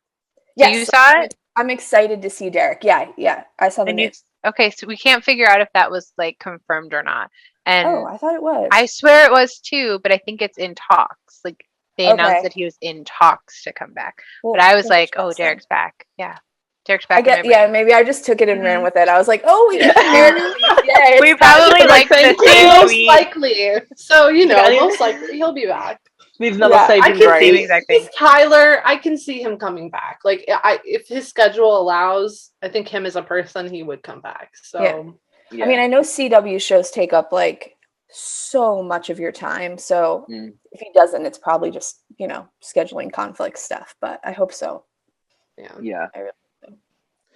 So you saw it? I'm excited to see Derek. Yeah. I saw the And you, news. okay, so we can't figure out if that was like confirmed or not. And Oh, I thought it was. I swear it was too, but I think it's in talks. Like they announced Okay. that he was in talks to come back. Well, But I was fingers like, oh, crossed then. Derek's back. Yeah. Derek's back. I in get, my yeah, brain. maybe I just took it and ran Mhm. with it. I was like, oh, we get Derek. Yay, We it's back. probably like the thank same you. Most tweet. likely. So Yeah. most likely he'll be back. We've never Yeah, saved I him can grace. Same see exact thing. Tyler. I can see him coming back. Like, if his schedule allows, I think him as a person, he would come back. So, Yeah. I mean, I know CW shows take up like so much of your time. So if he doesn't, it's probably just, scheduling conflict stuff. But I hope so. Yeah.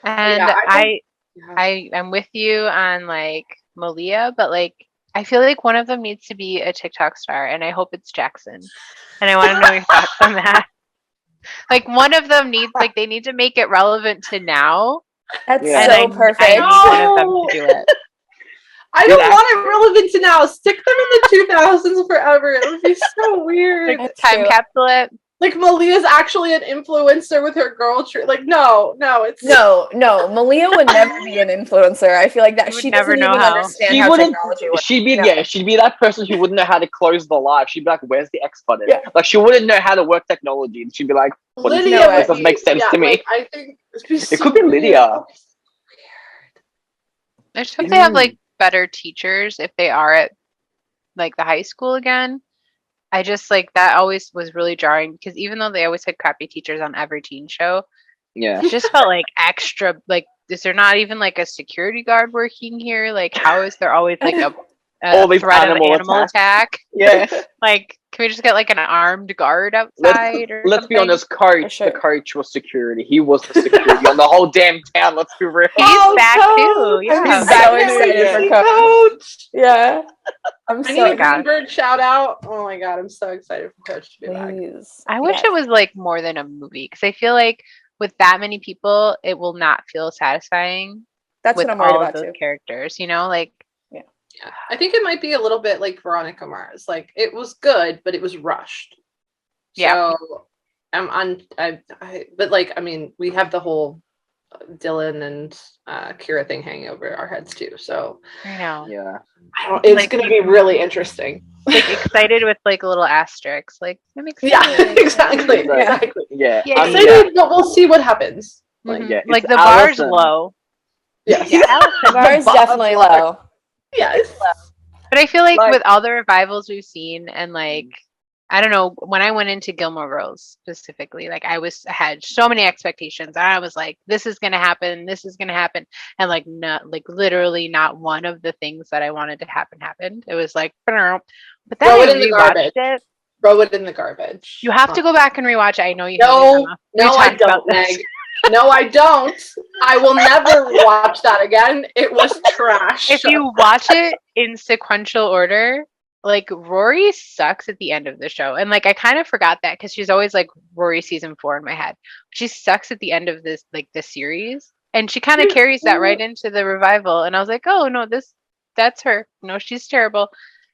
And Yeah, I'm with you on like Malia, but like I feel like one of them needs to be a TikTok star, and I hope it's Jackson. And I want to know your thoughts on that. Like one of them needs, like they need to make it relevant to now. That's Yeah. so And perfect. I need one of them to do it. I don't want it relevant to now. Stick them in the 2000s forever. It would be so weird. Like time true. capsule it. Like Malia's actually an influencer with her girl tree. Like no, it's No, Malia would never be an influencer. I feel like that You would she never doesn't know even how. understand She how wouldn't. technology works. She'd be No. she'd be that person who wouldn't know how to close the live. She'd be like, "Where's the X button?" Yeah. Like she wouldn't know how to work technology. She'd be like, "What is Lydia. this? Doesn't make sense to me." Like, I think It could be Lydia. I just hope they have like better teachers if they are at like the high school again. I just like that always was really jarring because even though they always had crappy teachers on every teen show, Yeah. it just felt like extra. Like, is there not even like a security guard working here? Like, how is there always like a All these threat of animal animal attack? Yeah. Like, Can we just get like an armed guard outside or Let's be something? honest, Coach. Sure. The coach was security. He was the security on the whole damn town. Let's be real. He's back too. I'm Yeah. so excited for Coach. Yeah. I'm I so need a God. Greenberg shout out. Oh my god, I'm so excited for Coach to be back. Please. I wish Yes. it was like more than a movie because I feel like with that many people, it will not feel satisfying That's with what I'm worried all of about those too. characters. You know, like Yeah, I think it might be a little bit like Veronica Mars. Like it was good, but it was rushed. Yeah. So but like, I mean, we have the whole Dylan and Kira thing hanging over our heads too. So I know, Yeah. it's Like- going to be really interesting. like excited with like a little asterisk. Like I'm excited. Yeah, exactly. Yeah. Exactly. Yeah. Yeah. Excited, but we'll see what happens. Like, Mhm. yeah, Like it's the bar's Allison. low. yes. Yeah, Allison. The bar is bar- definitely low. Yes. But I feel like Like- with all the revivals we've seen, and like I don't know, when I went into Gilmore Girls specifically, like I had so many expectations. I was like, this is gonna happen, and like not like literally not one of the things that I wanted to happen happened. It was like, but then Throw I it in the rewatched garbage. it. Throw it in the garbage. You have to go back and rewatch it. I know you. No, haven't, Emma. We no, I talked about don't, this. Meg. No, I don't. I will never watch that again. It was trash. If you watch it in sequential order, like Rory sucks at the end of the show. And like I kind of forgot that because she's always like Rory season 4 in my head. She sucks at the end of this series. And she kind of carries that right into the revival. And I was like, oh no, that's her. No, she's terrible.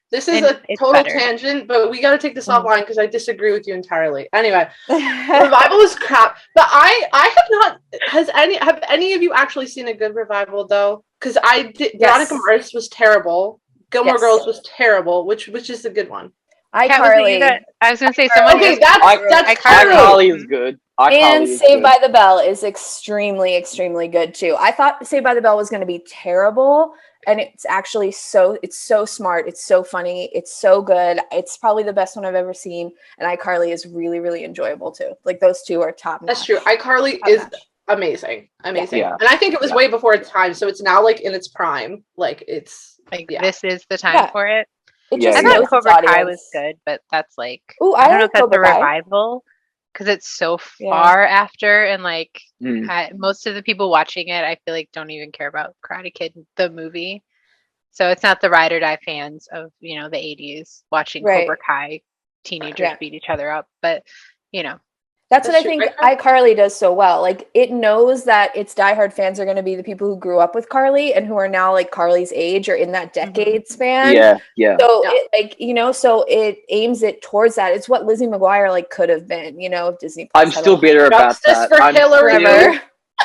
This is And a it's total better. tangent, but we got to take this Mm. offline because I disagree with you entirely. Anyway, revival is crap. But I have not. Have any of you actually seen a good revival though? Because I did. Yes. Veronica Mars was terrible. Gilmore Yes. Girls was terrible. Which is the good one? Kat, was it you iCarly that- I was gonna say someone. Okay, just- that's iCarly. true. iCarly is good. iCarly and is Saved good. by the Bell is extremely, extremely good too. I thought Saved by the Bell was going to be terrible, and it's actually so smart. It's so funny. It's so good. It's probably the best one I've ever seen. And iCarly is really, really enjoyable too. Like those two are top notch. That's true. iCarly Top is notch. amazing. Yeah. And I think it was way before its time, so it's now like in its prime. Like it's Like yeah. this is the time Yeah. for it. It Yeah, just I yeah. thought knows its Cobra Kai audience. was good, but that's like Ooh, I don't know like if that's a Cobra Kai. revival because it's so Yeah. far after, and like Mm. most of the people watching it, I feel like don't even care about Karate Kid the movie. So it's not the ride or die fans of the 80s watching Right. Cobra Kai teenagers Yeah. beat each other up, but That's what I That's true. think iCarly does so well. Like it knows that its diehard fans are going to be the people who grew up with Carly and who are now like Carly's age or in that decade span. Yeah, yeah. So Yeah. it so it aims it towards that. It's what Lizzie McGuire like could have been, if Disney Plus I'm had still a- bitter about Justice that. for I'm Hillary. forever. Yeah,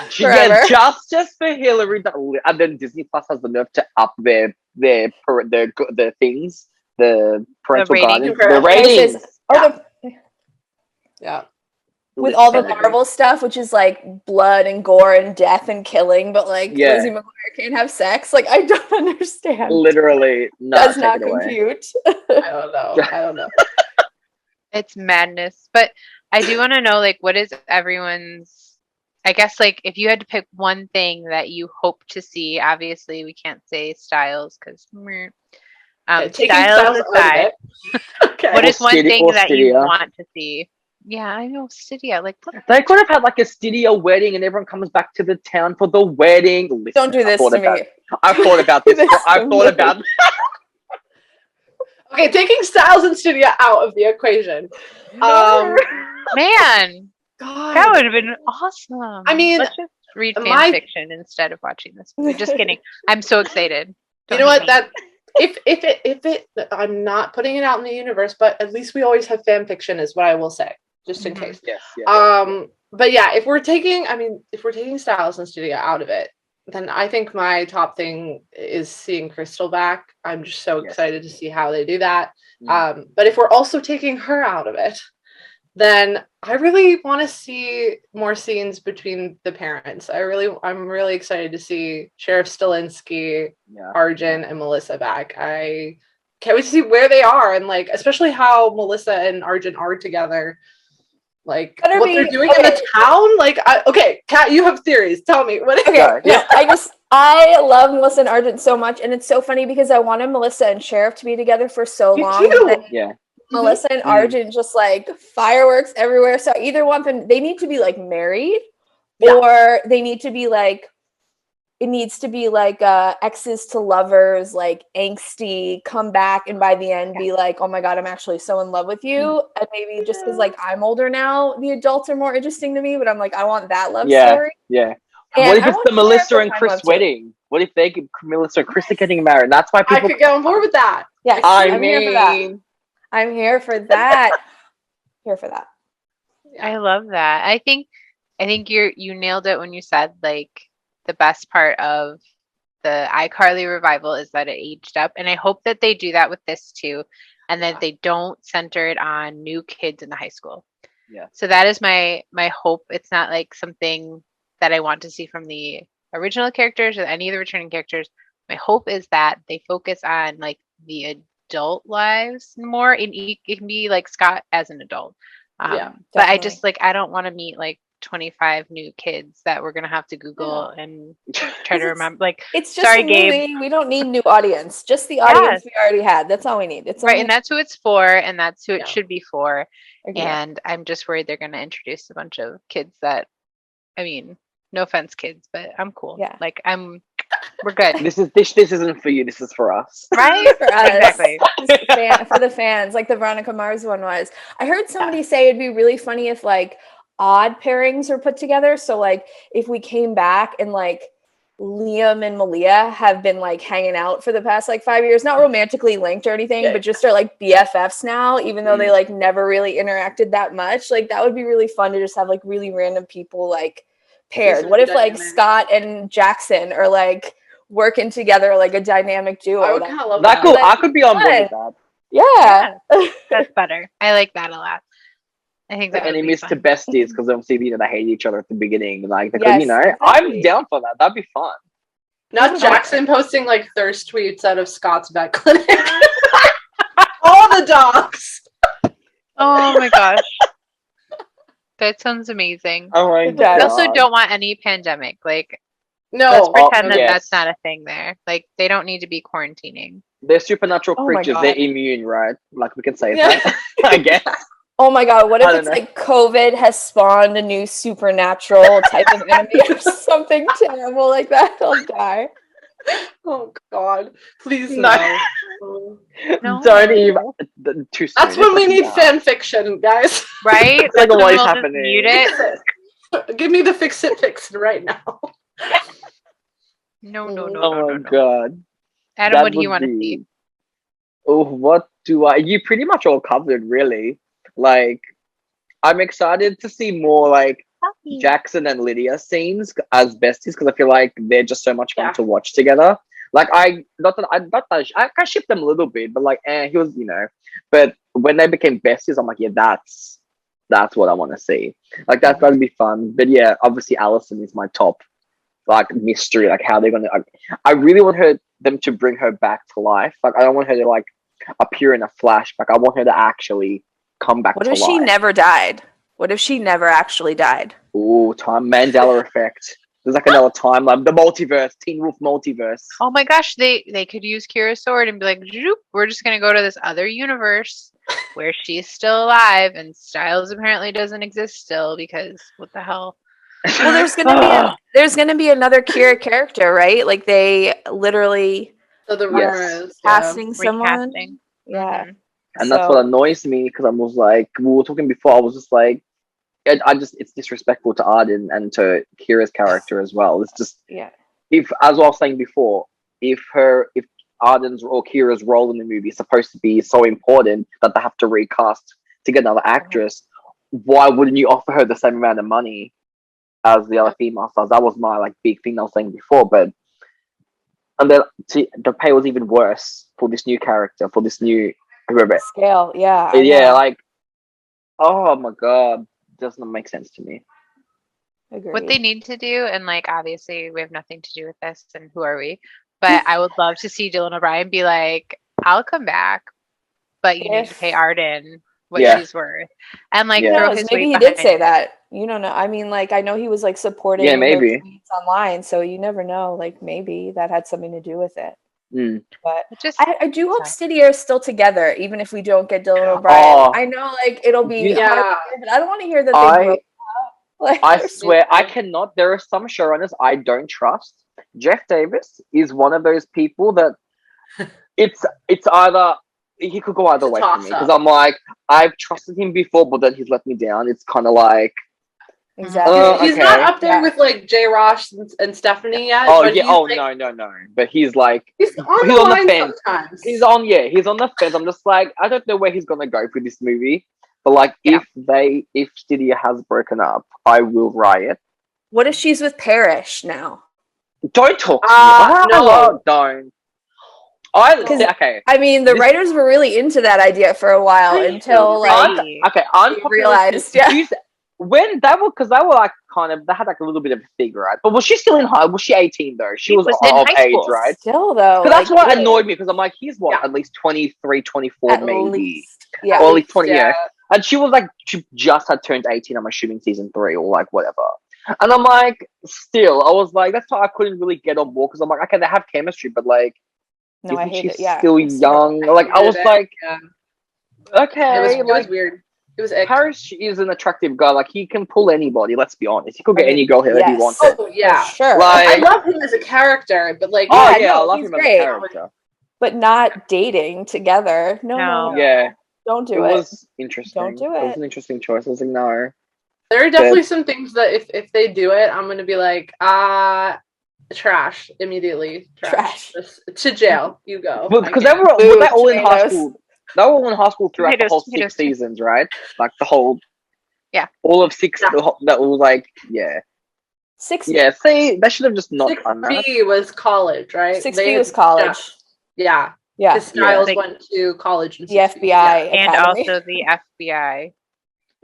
Forever. justice for Hillary. And then Disney Plus has the nerve to up their things, the parental ratings. guidance, the ratings. Yeah. With all the Listen. Marvel stuff, which is like blood and gore and death and killing, but like Yeah. Lizzie McGuire can't have sex. Like I don't understand. Literally, no, Does take not it away. compute. I don't know. it's madness. But I do want to know, like, what is everyone's, I guess, like, if you had to pick one thing that you hope to see, obviously we can't say Styles because Taking Styles Styles out of aside, it. Okay. what is one Stydia- thing or that you Stydia. want to see? Yeah, I know Stydia. Like, what? They could have had like a studio wedding, and everyone comes back to the town for the wedding. Listen, Don't do I this thought to about- me. I've thought about this. This I've to thought me. about. Okay, taking Styles and Stydia out of the equation. Man, God. that would have been awesome. I mean, let's just read fan my- fiction instead of watching this movie. Just kidding. I'm so excited. You Don't know hate what? me. That if it, I'm not putting it out in the universe, but at least we always have fan fiction, is what I will say, just in Mhm. case. Yes. Yeah. But yeah, if we're taking Styles and Stydia out of it, then I think my top thing is seeing Crystal back. I'm just so Yes. excited to see how they do that. Mm. But if we're also taking her out of it, then I really want to see more scenes between the parents. I'm really excited to see Sheriff Stilinski, Yeah. Arden, and Melissa back. I can't wait to see where they are, and like especially how Melissa and Arden are together. Like Better what be- they're doing in the town. Like, okay, Kat, you have theories. Tell me what. Okay, Sorry. no, I love Melissa and Arden so much, and it's so funny because I wanted Melissa and Sheriff to be together for so Me long. too. that Yeah. Melissa and Arden just like fireworks everywhere. So I either want them, they need to be like married, or they need to be like, it needs to be like exes to lovers, like angsty, come back and by the end be like, oh my God, I'm actually so in love with you. And maybe just because like I'm older now, the adults are more interesting to me, but I'm like, I want that love story. Yeah. And What if I it's want the Melissa and Claire Chris love too. wedding? What if they get Melissa and Chris are getting married? That's why I people. could get on board with that. Yes, I'm here for that. I'm here for that. Here for that. I love that. I think you nailed it when you said like the best part of the iCarly revival is that it aged up, and I hope that they do that with this too, and that they don't center it on new kids in the high school. Yeah. So that is my hope. It's not like something that I want to see from the original characters or any of the returning characters. My hope is that they focus on like the adult lives more, and it can be like Scott as an adult. But I just like, I don't want to meet like 25 new kids that we're gonna have to Google and try to remember. Like, it's just sorry, a movie. Gabe. We don't need new audience. Just the audience we already had. That's all we need. It's Right, and that's who it's for, and that's who it Yeah. should be for. Agree. And I'm just worried they're gonna introduce a bunch of kids that, I mean, no offense, kids, but I'm cool. Yeah. Like we're good. This isn't for you. This is for us. Right? For us. Exactly. For the fans, like the Veronica Mars one was. I heard somebody say it'd be really funny if like odd pairings were put together. So like if we came back and like Liam and Malia have been like hanging out for the past like 5 years, not romantically linked or anything, but just are like BFFs now, even though they like never really interacted that much. Like that would be really fun to just have like really random people like paired. What if like Scott and Jackson are like working together like a dynamic duo? I would kind of love That that. cool. I could be on board with that. Yeah. That's better. I like that a lot. I think that would be Enemies fun. to besties, because obviously they hate each other at the beginning. Like, Yes, I'm exactly. down for that. That'd be fun. Not Jackson posting like thirst tweets out of Scott's vet clinic. All the dogs. Oh my gosh. That sounds amazing. Oh my It god. I also don't want any pandemic. Like, No, let's pretend that yes. that's not a thing there. Like, they don't need to be quarantining. They're supernatural Oh my creatures. God. They're immune, right? Like we can say Yeah. that. I guess. Oh my god, what if I don't it's know. like COVID has spawned a new supernatural type of enemy or something terrible like that? I'll die. Oh God! Please No. no. No. Don't even. Too soon. That's when we It's need like, fan fiction, guys. Right? Like, That's when what is we'll just happening? mute it. Give me the fix it right now. No. Oh my god. Adam, That what do you would want to be- see? Oh, what do I? You pretty much all covered, really. Like, I'm excited to see more like Jackson and Lydia scenes as besties, because I feel like they're just so much fun Yeah. to watch together. Like, I can ship them a little bit, but like, he was, But when they became besties, I'm like, yeah, that's what I want to see. Like, that'd be fun. But yeah, obviously Allison is my top like mystery. Like, how they're gonna. I really want them to bring her back to life. Like, I don't want her to like appear in a flashback. I want her to actually come back What to if life. she never died? What if she never actually died? Ooh, Mandela effect. There's like another timeline. The multiverse, Teen Wolf multiverse. Oh my gosh, they could use Kira's sword and be like, "Zoop, we're just gonna go to this other universe where she's still alive and Styles apparently doesn't exist still, because what the hell?" Well, there's gonna be another Kira character, right? Like they literally So the rumor Yes. is casting someone. Recasting. Yeah. Mhm. And that's what annoys me, because I was like, we were talking before, I was just like, it's disrespectful to Arden and to Kira's character as well. It's just, Yeah. as I was saying before, if Arden's or Kira's role in the movie is supposed to be so important that they have to recast to get another actress, why wouldn't you offer her the same amount of money as the other female stars? That was my like big thing I was saying before. And then the pay was even worse for this new character, for this new whoever. Scale. Yeah. I Yeah, know. like, oh my god, doesn't make sense to me. Agreed. What they need to do, and like obviously we have nothing to do with this, and who are we? But I would love to see Dylan O'Brien be like, "I'll come back, but you need to pay Arden what Yeah. she's worth," and like Yeah. throw knows? his Maybe weight he did behind say it. that. You don't know. I mean, like I know he was like supporting Yeah, her maybe. tweets online, so you never know. Like maybe that had something to do with it. But It just I do hope Sorry. Stydia are still together, even if we don't get Dylan O'Brien. Oh. I know, like, it'll be Yeah. hard, but I don't want to hear that they broke up. Like, I they're swear, I too. cannot. There are some showrunners I don't trust. Jeff Davis is one of those people that it's either he could go either It's a way for me, because toss-up. I'm like, I've trusted him before, but then he's let me down. It's kind of like, exactly. He's not okay. up there with like J. Ross and Stephanie yet. Oh but yeah, he's, oh like, no. But he's like, he's on he's the on the line fence. sometimes. he's on the fence. I'm just like, I don't know where he's gonna go for this movie. But like, Yeah. if Stydia has broken up, I will riot. What if she's with Parrish now? Don't talk to me. No. Don't. Okay. I mean, the This- writers were really into that idea for a while I until know, like right? Okay, unpopular realized, opinion. When they were, because they were like they had like a little bit of a thing, right? But was she still in high? Was she 18 though? She was was in of high age, school. right? still though. So that's like, what annoyed me, because I'm like, he's what, Yeah. at least 23, 24 at maybe. least. Yeah. Or at least 20, yeah. And she was like, she just had turned 18, I'm assuming season 3 or like whatever. And I'm like, still, I was like, that's why I couldn't really get on board, because I'm like, okay, they have chemistry, but like, No, I isn't hate she it. Yeah. still it's young? terrible. Like, I was like, Yeah. okay, It was like, weird. It was ick. Parrish is an attractive guy. Like, he can pull anybody, let's be honest. He could get any girl here that he yes. wanted. Oh yeah. For sure. Like- I love him as a character, but like Oh, Yeah, yeah, no, I love he's him as a great. character. But not dating together. No. Yeah, Don't it do it. was interesting. Don't do It was it. an interesting choice. I was like, no. there are definitely some things that if they do it, I'm gonna be like, trash immediately. Trash. Just to jail. You go. But I because can't. were they all in high Tomatoes. school? They were all in high school throughout the whole Tomatoes. 6 seasons, right? Like the whole, Yeah. all of 6. Yeah. That was like, yeah, 6 yeah. See, they should have just not done that. 6B was college, right? 6B was college. Yeah. Yeah. Because Styles Like- went to college in The 6B. FBI Yeah. And Academy. also the FBI.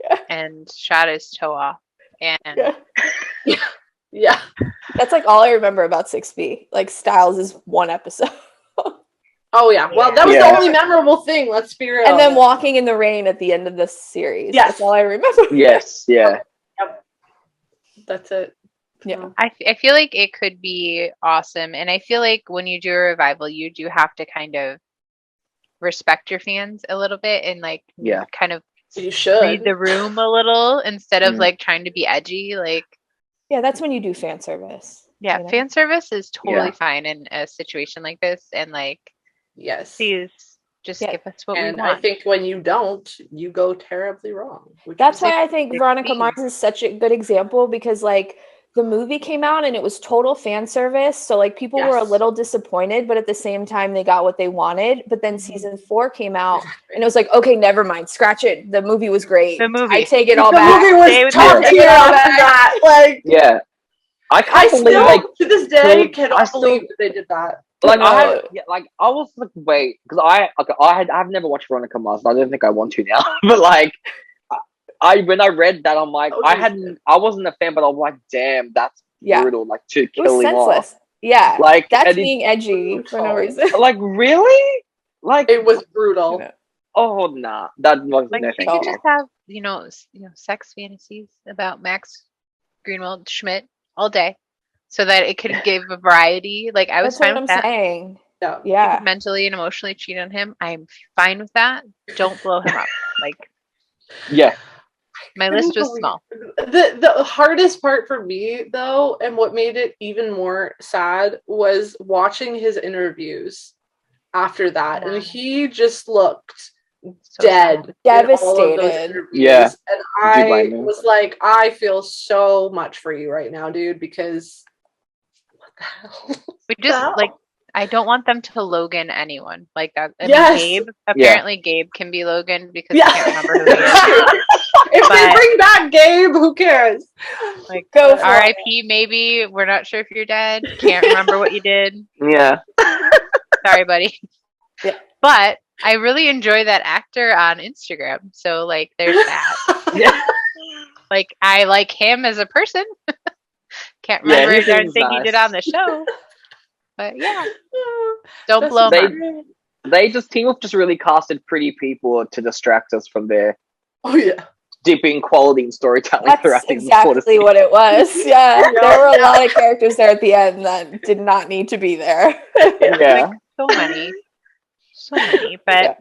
Yeah. And shot his toe off. And Yeah. That's like all I remember about 6B. Like Styles is one episode. Oh yeah. Well, that was Yeah. the only memorable thing. Let's be real. And then walking in the rain at the end of the series. Yes. That's all I remember. Yes, yeah. That's it. Yeah. I feel like it could be awesome. And I feel like when you do a revival, you do have to kind of respect your fans a little bit and like Yeah. kind of You should. read the room a little instead of Mm. like trying to be edgy. Like, Yeah, that's when you do fan service. yeah, You know? fan service is totally Yeah. fine in a situation like this. And like, Yes. please just Yeah. give us what And we I want. think when you don't, you go terribly wrong. Which That's is why I think Veronica me. Mars is such a good example because like the movie came out and it was total fan service. So like people were a Yes. little disappointed, but at the same time they got what they wanted. But then season 4 came out Exactly. and it was like, okay, never mind. Scratch it. The movie was great. The movie. I take it all the back. movie Stay was with top the tier movie. after that. Like Yeah. I I can't believe, still like, to this day I cannot still- believe that they did that. like I No. had, yeah, like I was like, wait, because I've never watched Veronica Mars. I don't think I want to now. But like, I when I read that, I'm like, Oh, I wasn't a fan, but I was like, damn, that's Yeah. brutal. Like to It was kill him off. senseless. Yeah. Like That's and it- being edgy for no reason. like really, like It was brutal. Yeah. oh nah, that was Like no you thank could you. just have, sex fantasies about Max Greenwald Schmidt all day, so that it could give a variety. Like I was That's fine what I'm with that. saying. Yeah. You Yeah. could mentally and emotionally cheat on him. I'm fine with that. Don't blow him up. Like Yeah, my list was small. The hardest part for me though, and what made it even more sad, was watching his interviews after that. Yeah. And he just looked So dead. sad. in all of those Devastated. interviews. Yeah. And Do you I blame him? was like, I feel so much for you right now, dude, because what the hell? We just Wow. like I don't want them to Logan anyone like that. I Yes. mean, Gabe. Apparently, Gabe can be Logan because Yeah. I can't remember who he is. If they But- bring back Gabe, who cares? Like, Go for it. R.I.P. Maybe we're not sure if you're dead. Can't remember what you did. yeah. Sorry, buddy. Yeah. But I really enjoy that actor on Instagram. So like, there's that. Yeah. Like, I like him as a person. Can't Yeah, remember he a darn seems thing he nice. did on the show. But yeah, don't That's blow him They- up. They just team up just really casted pretty people to distract us from their Oh yeah. dipping quality and storytelling That's throughout these 4 exactly what it was. Yeah. Yeah. There were a lot of characters there at the end that did not need to be there. Yeah. So many. But Yeah.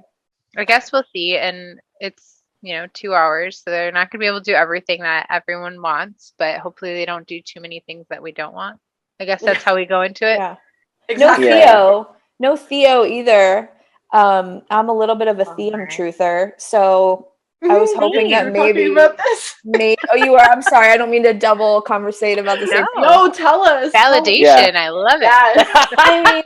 I guess we'll see. And it's, 2 hours. So they're not going to be able to do everything that everyone wants. But hopefully they don't do too many things that we don't want. I guess that's how we go into it. Yeah. Exactly. No Theo either. I'm a little bit of a Theum truther, so I was hoping that We're maybe talking about this. oh, you are. I'm sorry. I don't mean to double conversate about the same thing. No, tell us. Validation. I love it. Yes. I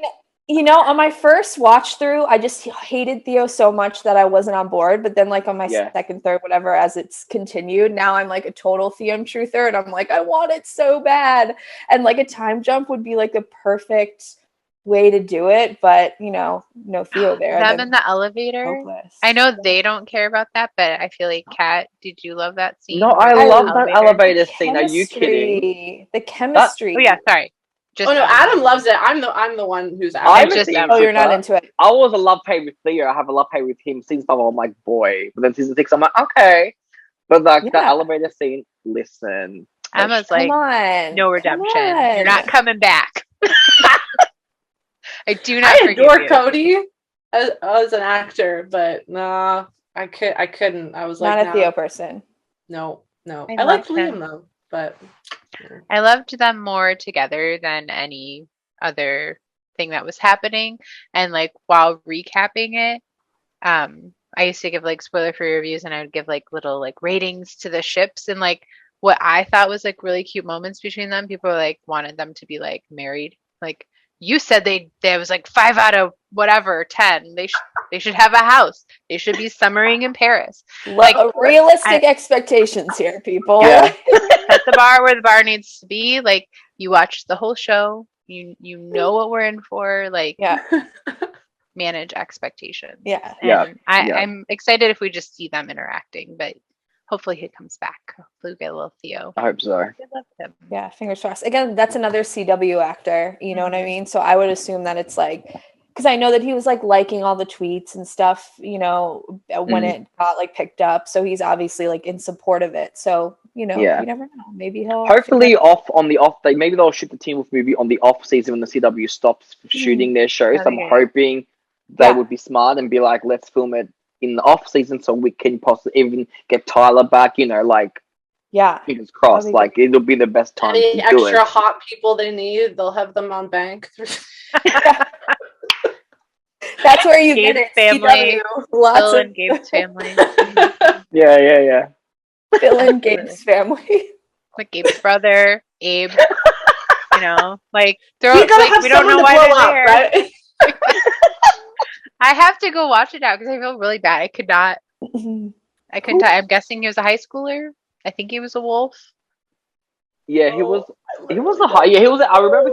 mean, on my first watch through, I just hated Theo so much that I wasn't on board. But then, like on my second, third, whatever, as it's continued, now I'm like a total Theum truther, and I'm like, I want it so bad. And like a time jump would be like the perfect way to do it, but no Theo there. Them in the elevator. Hopeless. I know they don't care about that, but I feel like Kat, did you love that scene? No, I love that elevator scene. Are you kidding? The chemistry. Oh yeah, sorry. Adam loves it. I'm the one who's I'm out. just you're not into it. I was a love hate with Theo. I have a love hate with him. Season 5, I'm like, boy. But then season 6, I'm like, okay. But like the elevator scene, listen. Emma's like, no redemption. You're not coming back. I do not. I adore Cody as an actor, but nah, I couldn't. I was like, not a Theo person. No. I liked Liam though, but I loved them more together than any other thing that was happening. And like while recapping it, I used to give like spoiler-free reviews, and I would give like little like ratings to the ships, and like what I thought was like really cute moments between them. People like wanted them to be like married. Like you said, there was like 5 out of whatever 10. They should have a house. They should be summering in Paris. Like realistic expectations here, people. Yeah. Set the bar where the bar needs to be. Like you watch the whole show. You know what we're in for. Like manage expectations. Yeah. And I'm excited if we just see them interacting, but hopefully he comes back. Hopefully we get a little Theo. I hope so. I love him. Yeah, fingers crossed. Again, that's another CW actor. You know what I mean? So I would assume that it's like, because I know that he was like liking all the tweets and stuff, when it got like picked up. So he's obviously like in support of it. So, you never know. Maybe he'll hopefully on the off day, maybe they'll shoot the Teen Wolf movie on the off season when the CW stops shooting their shows. I'm hoping they would be smart and be like, let's film it in the off season so we can possibly even get Tyler back, fingers crossed, like it'll be the best time any to do it. extra hot people they need, they'll have them on bank. That's where you Gabe's get it. Family. Phil and Gabe's family. Yeah. Phil and Gabe's family. Like Gabe's brother, Abe. Like throw we like we don't know why they're there. Right? I have to go watch it now because I feel really bad. I could not. I couldn't. I'm guessing he was a high schooler. I think he was a wolf. Yeah, he was. He was a high. Yeah, he was. I remember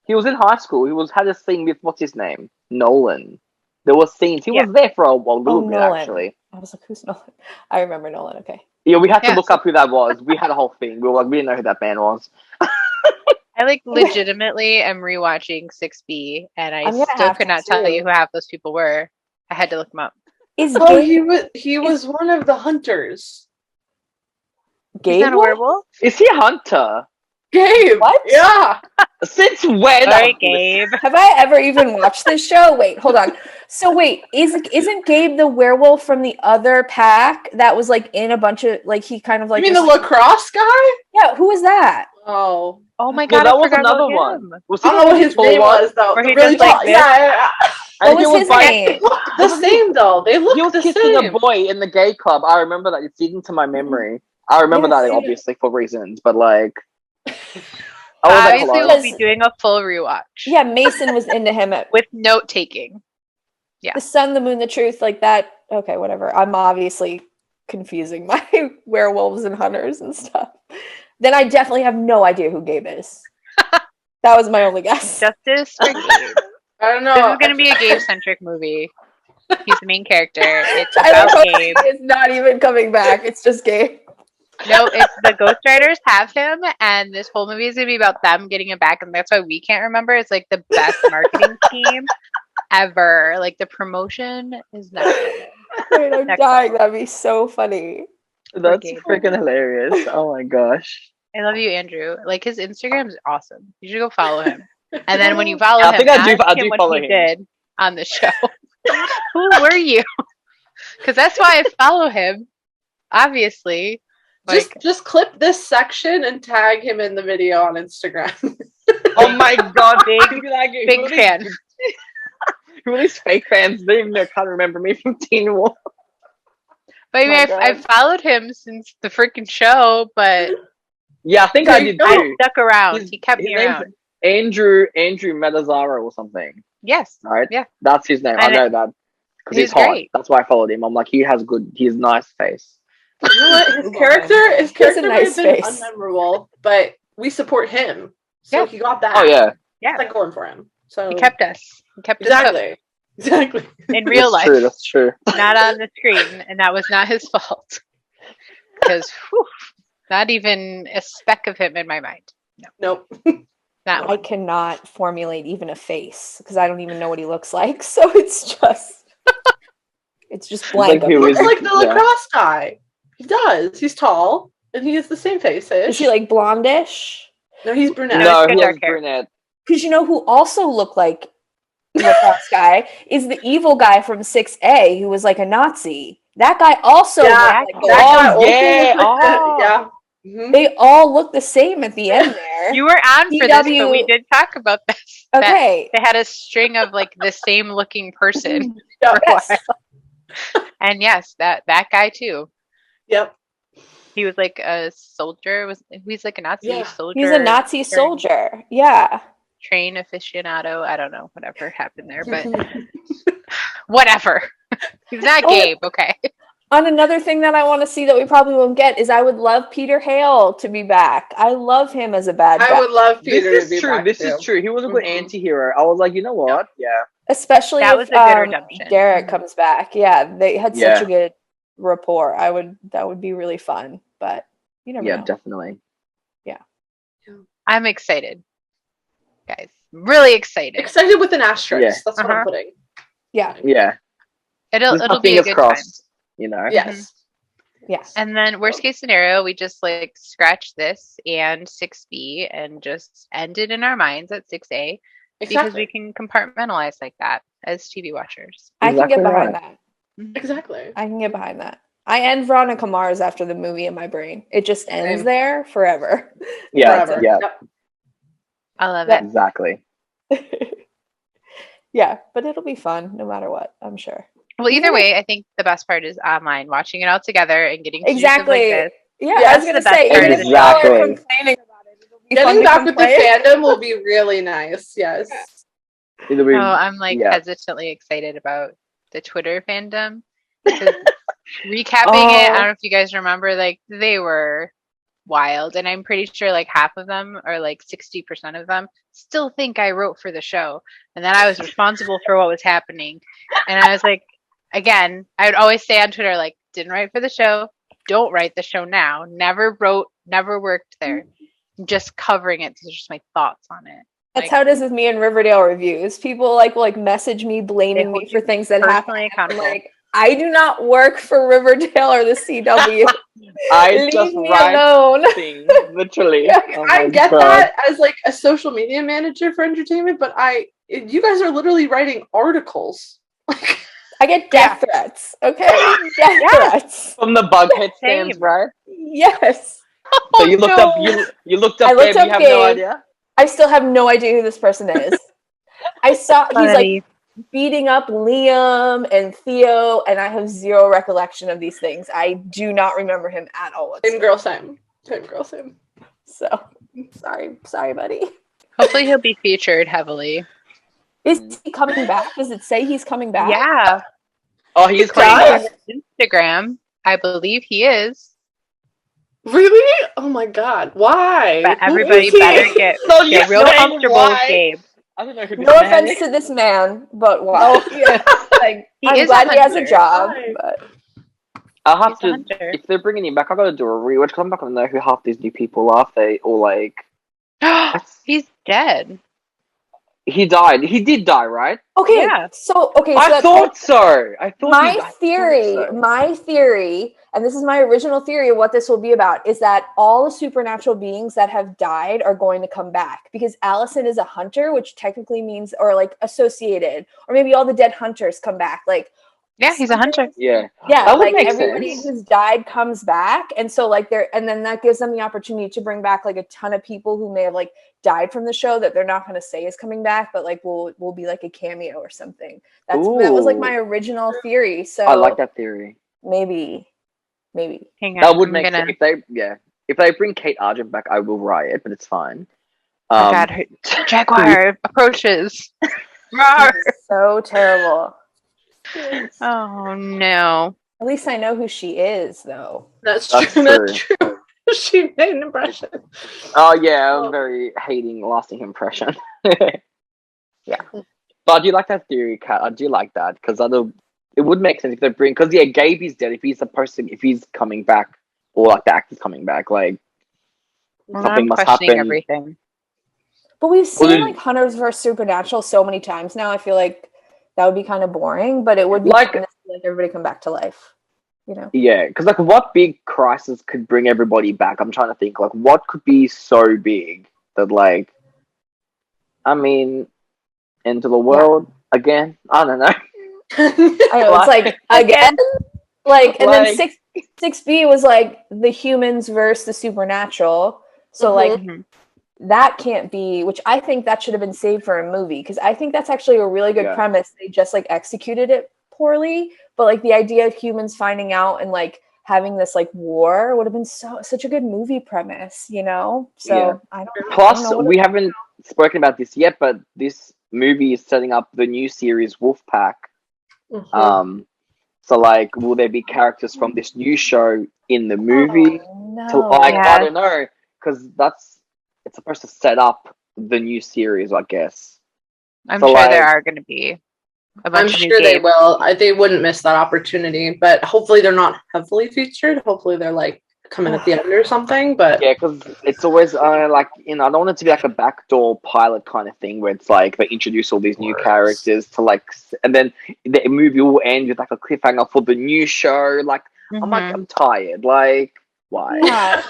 he was in high school. He had a scene with what's his name, Nolan. There was scenes. He was there for a little bit Nolan. actually. I was like, who's Nolan? I remember Nolan. Okay. Yeah, we had to look up who that was. We had a whole thing. We were like, we didn't know who that man was. I like legitimately am rewatching 6B, and I still could not tell you who half those people were. I had to look them up. He was one of the hunters. Gabe? He's not a werewolf? Is he a hunter? Gabe. What? Yeah. Since when? Sorry, Gabe. Have I ever even watched this show? Wait, hold on. So wait, isn't Gabe the werewolf from the other pack that was like in a bunch of like he kind of like? You mean the lacrosse guy? Yeah, who is that? Oh my god, that was another one. I don't know what his name was though. Or he really just, like, yeah. What was his name? The same though. They look He was the kissing same. a boy in the gay club. I remember that. It's into my memory. I remember that obviously for reasons, but like. Obviously, we'll be doing a full rewatch. Yeah, Mason was into him with note taking. Yeah, the sun, the moon, the truth, like that. Okay, whatever. I'm obviously confusing my werewolves and hunters and stuff. Then I definitely have no idea who Gabe is. That was my only guess. Justice for Gabe. I don't know. This is going to be a Gabe-centric movie. He's the main character. It's Tyler about Gabe. It's not even coming back. It's just Gabe. No, it's the ghostwriters have him, and this whole movie is going to be about them getting him back, and that's why we can't remember. It's like the best marketing scheme ever. Like the promotion is next. Wait, I'm dying. That'd be so funny. That's freaking hilarious. Oh my gosh. I love you, Andrew. Like his Instagram is awesome. You should go follow him. And then when you follow I him, think I do ask him what follow he him. did on the show. Who were you? Because that's why I follow him. Obviously, Just clip this section and tag him in the video on Instagram. Oh my god, big fan. Who are these fake fans? They even can't remember me from Teen Wolf. But I mean, My I've God. followed him since the freaking show, but Yeah, I think There I you did go. I too. stuck around. His- He kept his me name's around. Andrew Metazzaro or something, Yes. right? Yeah. That's his name. I And know that because he's he's hot. great. That's why I followed him. I'm like, he's nice face. You know what? His Love character, him. his He has a character might nice have been face. unmemorable, but we support him, so Yeah. he got that. Oh yeah, Yeah. That's going for him. So He kept us. He kept us hooked exactly. in real life, That's true. not on the screen, and that was not his fault. Because not even a speck of him in my mind. Nope. Not I one. cannot formulate even a face because I don't even know what he looks like. So it's just blank. Like, He who looks is- like the yeah. lacrosse guy. He does. He's tall, and he has the same face-ish. Is he like blondish? No, he's brunette. No, No, he's got he has dark hair. brunette. Because you know who also looked like the lacrosse guy is the evil guy from 6A who was like a Nazi. That guy also Yeah, looked like that Oh, guy also yeah. looks like that. Oh. Yeah. Mhm. they all look the same at the end there. You were on for this, but we CW did talk about this. that Okay. They had a string of like the same looking person Yeah. for a Yes. while. And yes, that guy too. Yep. He was like a soldier. He's like a Nazi Yeah. soldier. He's a Nazi soldier. Yeah. Train aficionado. I don't know, whatever happened there, but whatever. He's not Oh, Gabe, okay. On another thing that I want to see that we probably won't get is I would love Peter Hale to be back. I love him as a bad guy. I would love Peter This to be is true. back This too. is true. He was a good Mhm. anti-hero. I was like, you know what? Yeah. Especially That if was a good redemption. Derek comes back. Yeah, they had such Yeah. a good rapport. That would be really fun. But you never Yeah, know. definitely. I'm excited. Guys. Really excited. Excited with an asterisk. Yeah. That's what I'm putting. Yeah. Yeah. It'll Just be a fingers good crossed. You know. Yes. Yes. And then worst case scenario, we just like scratch this and 6B and just end it in our minds at 6A because we Exactly. can compartmentalize like that as TV watchers. I can get Exactly behind right. that. Exactly. I can get behind that. I end Veronica Mars after the movie in my brain. It just ends Same. there forever. Yeah. Forever. Yeah. Yep. I love Yeah. it. Exactly. Yeah, but it'll be fun no matter what, I'm sure. Well, either way, I think the best part is online, watching it all together and getting to do Exactly. stuff like this. Yeah, I Yes, was gonna the best say, part even of if the y'all are show. complaining about it, it'll be fun Getting to back with the complain. fandom will be really nice. Yes. Either way, Oh, I'm like yeah. hesitantly excited about the Twitter fandom. Because recapping it, I don't know if you guys remember, like they were wild. And I'm pretty sure like half of them or like 60% of them still think I wrote for the show. And then I was responsible for what was happening. And I was like, again, I would always say on Twitter, like, didn't write for the show, don't write the show now. Never wrote, never worked there. I'm just covering it. These are just my thoughts on it. That's Like, how it is with me in Riverdale reviews. People will like message me blaming hold me for you things that happen. personally I'm accountable. like, I do not work for Riverdale or the CW. I Leave just me write alone. things, literally. Yeah, Oh I my get God. that as like a social media manager for entertainment, but you guys are literally writing articles. Like, I get death threats. Okay, death threats. From the Bughead stands, Same. right? Yes. So you looked no. up you looked up I looked Gabe, up you have no Gabe. idea? I still have no idea who this person is. I saw he's Funny. like beating up Liam and Theo, and I have zero recollection of these things. I do not remember him at all. same whatsoever. girl, same girl, same. So sorry, buddy. Hopefully he'll be featured heavily. Is he coming back? Does it say he's coming back? Yeah. Oh, he is According coming to back. his Instagram, I believe he is. Really? Oh my god. Why? But Who everybody is he? better get So you're real saying comfortable why? with Gabe. I don't know who this No man offense is. to this man, but why? Like, He I'm is a glad he has a hunter. job, Why? but I'll have He's a to hunter. if they're bringing him back. I gotta do a rewatch because I'm not gonna know who half these new people are. If they all like He's dead. He died. He did die, right? Okay, Yeah. so I that's thought so. I thought my theory, and this is my original theory of what this will be about, is that all the supernatural beings that have died are going to come back because Allison is a hunter, which technically means, or like associated, or maybe all the dead hunters come back. Like, Yeah, he's a hunter. Yeah. yeah, That would like make everybody sense. who's died comes back, and so like and then that gives them the opportunity to bring back like a ton of people who may have like died from the show that they're not going to say is coming back, but like will be like a cameo or something. That was like Ooh. my original theory. So I like that theory. maybe. Hang on. That would I'm make gonna... sense. If they bring Kate Argent back, I will riot, but it's fine. Oh God, her jaguar approaches. Rawr. So terrible. Oh no. At least I know who she is, though. That's That's true. true. That's true. She made an impression. Oh yeah, I'm very hating lasting impression. Yeah. But I do like that theory, Kat. I do like that because it would make sense if they bring, because yeah, Gabe is dead. If he's coming back, or like the actor's coming back, like Well, something I'm must questioning happen. everything. But we've seen then- like Hunters vs Supernatural so many times now. I feel like that would be kind of boring, but it would be Like- fun to see, like everybody come back to life. You know? Yeah, because like what big crisis could bring everybody back? I'm trying to think like what could be so big that like, I mean, end of the world again? I don't know. I know it's like again, like, and then Like- 6B was like the humans versus the supernatural. So like Mhm. that can't be, which I think that should have been saved for a movie because I think that's actually a really good Yeah. premise. They just like executed it poorly, but like the idea of humans finding out and like having this like war would have been such a good movie premise, you know? So Yeah. I don't Plus, know what we haven't spoken about this yet, but this movie is setting up the new series Wolfpack. Mhm. So like, will there be characters from this new show in the movie? Oh, To no. like, Yeah. I don't know, because it's supposed to set up the new series, I guess. I'm So, sure like- there are going to be a I'm bunch of new sure they Gabes. will. They wouldn't miss that opportunity, but hopefully they're not heavily featured. Hopefully they're like coming at the end or something. But Yeah, because it's always like, I don't want it to be like a backdoor pilot kind of thing where it's like they introduce all these new characters to like, and then the movie will end with like a cliffhanger for the new show. Like, I'm like, Mhm. I'm tired. Like, why? Yeah.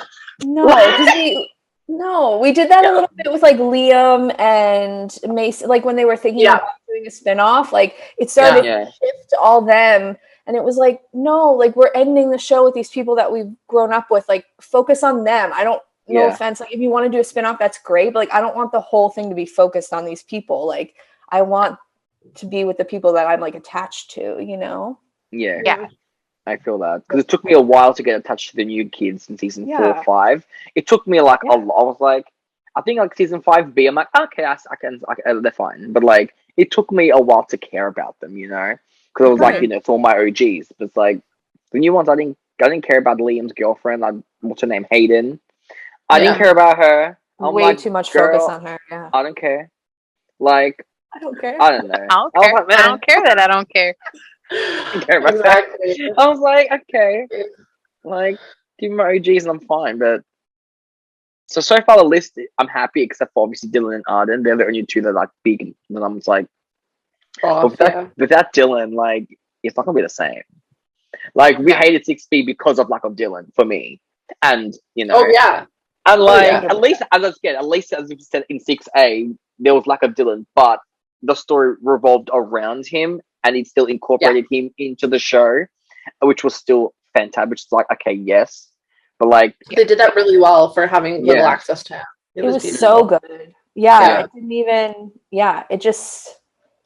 No, because we did that a little bit with like Liam and Mason, like when they were thinking Yeah. about doing a spin-off, like it started Yeah. to shift to all them, and it was like, no, like we're ending the show with these people that we've grown up with, like focus on them. I don't, no Yeah. offense, like if you want to do a spin-off, that's great, but like I don't want the whole thing to be focused on these people. Like I want to be with the people that I'm like attached to, you know? Yeah. Yeah. I feel that because it took me a while to get attached to the new kids in season 4 Yeah. or 5. It took me like Yeah. a lot. I was like, I think like season 5B, I'm like, okay, I can, they're fine. But like, it took me a while to care about them, you know, because I was like, it's all my OGs. But it's like the new ones, I didn't care about Liam's girlfriend. Like, what's her name, Hayden. I didn't Yeah. care about her. I'm Way like, too much girl, focus on her. Yeah. I don't care. Like, I don't care. I don't know. I don't was care. like, I don't care that I don't care. care about exactly. I was like, okay, like, give me my OGs and I'm fine. But so far the list, I'm happy except for obviously Dylan and Arden. They're the only two that are like big. And I'm just like, Off, without Dylan, like, it's not gonna be the same. Like, we hated 6B because of lack of Dylan for me, and you know, Oh yeah. and like yeah. at least as you said in 6A, there was lack of Dylan, but the story revolved around him, and it still incorporated him into the show, which was still fantastic. Which is like, okay, yes, but like, They did that really well for having little Yeah. access to him. It was beautiful. so good. Yeah, Yeah. it didn't even. Yeah, it just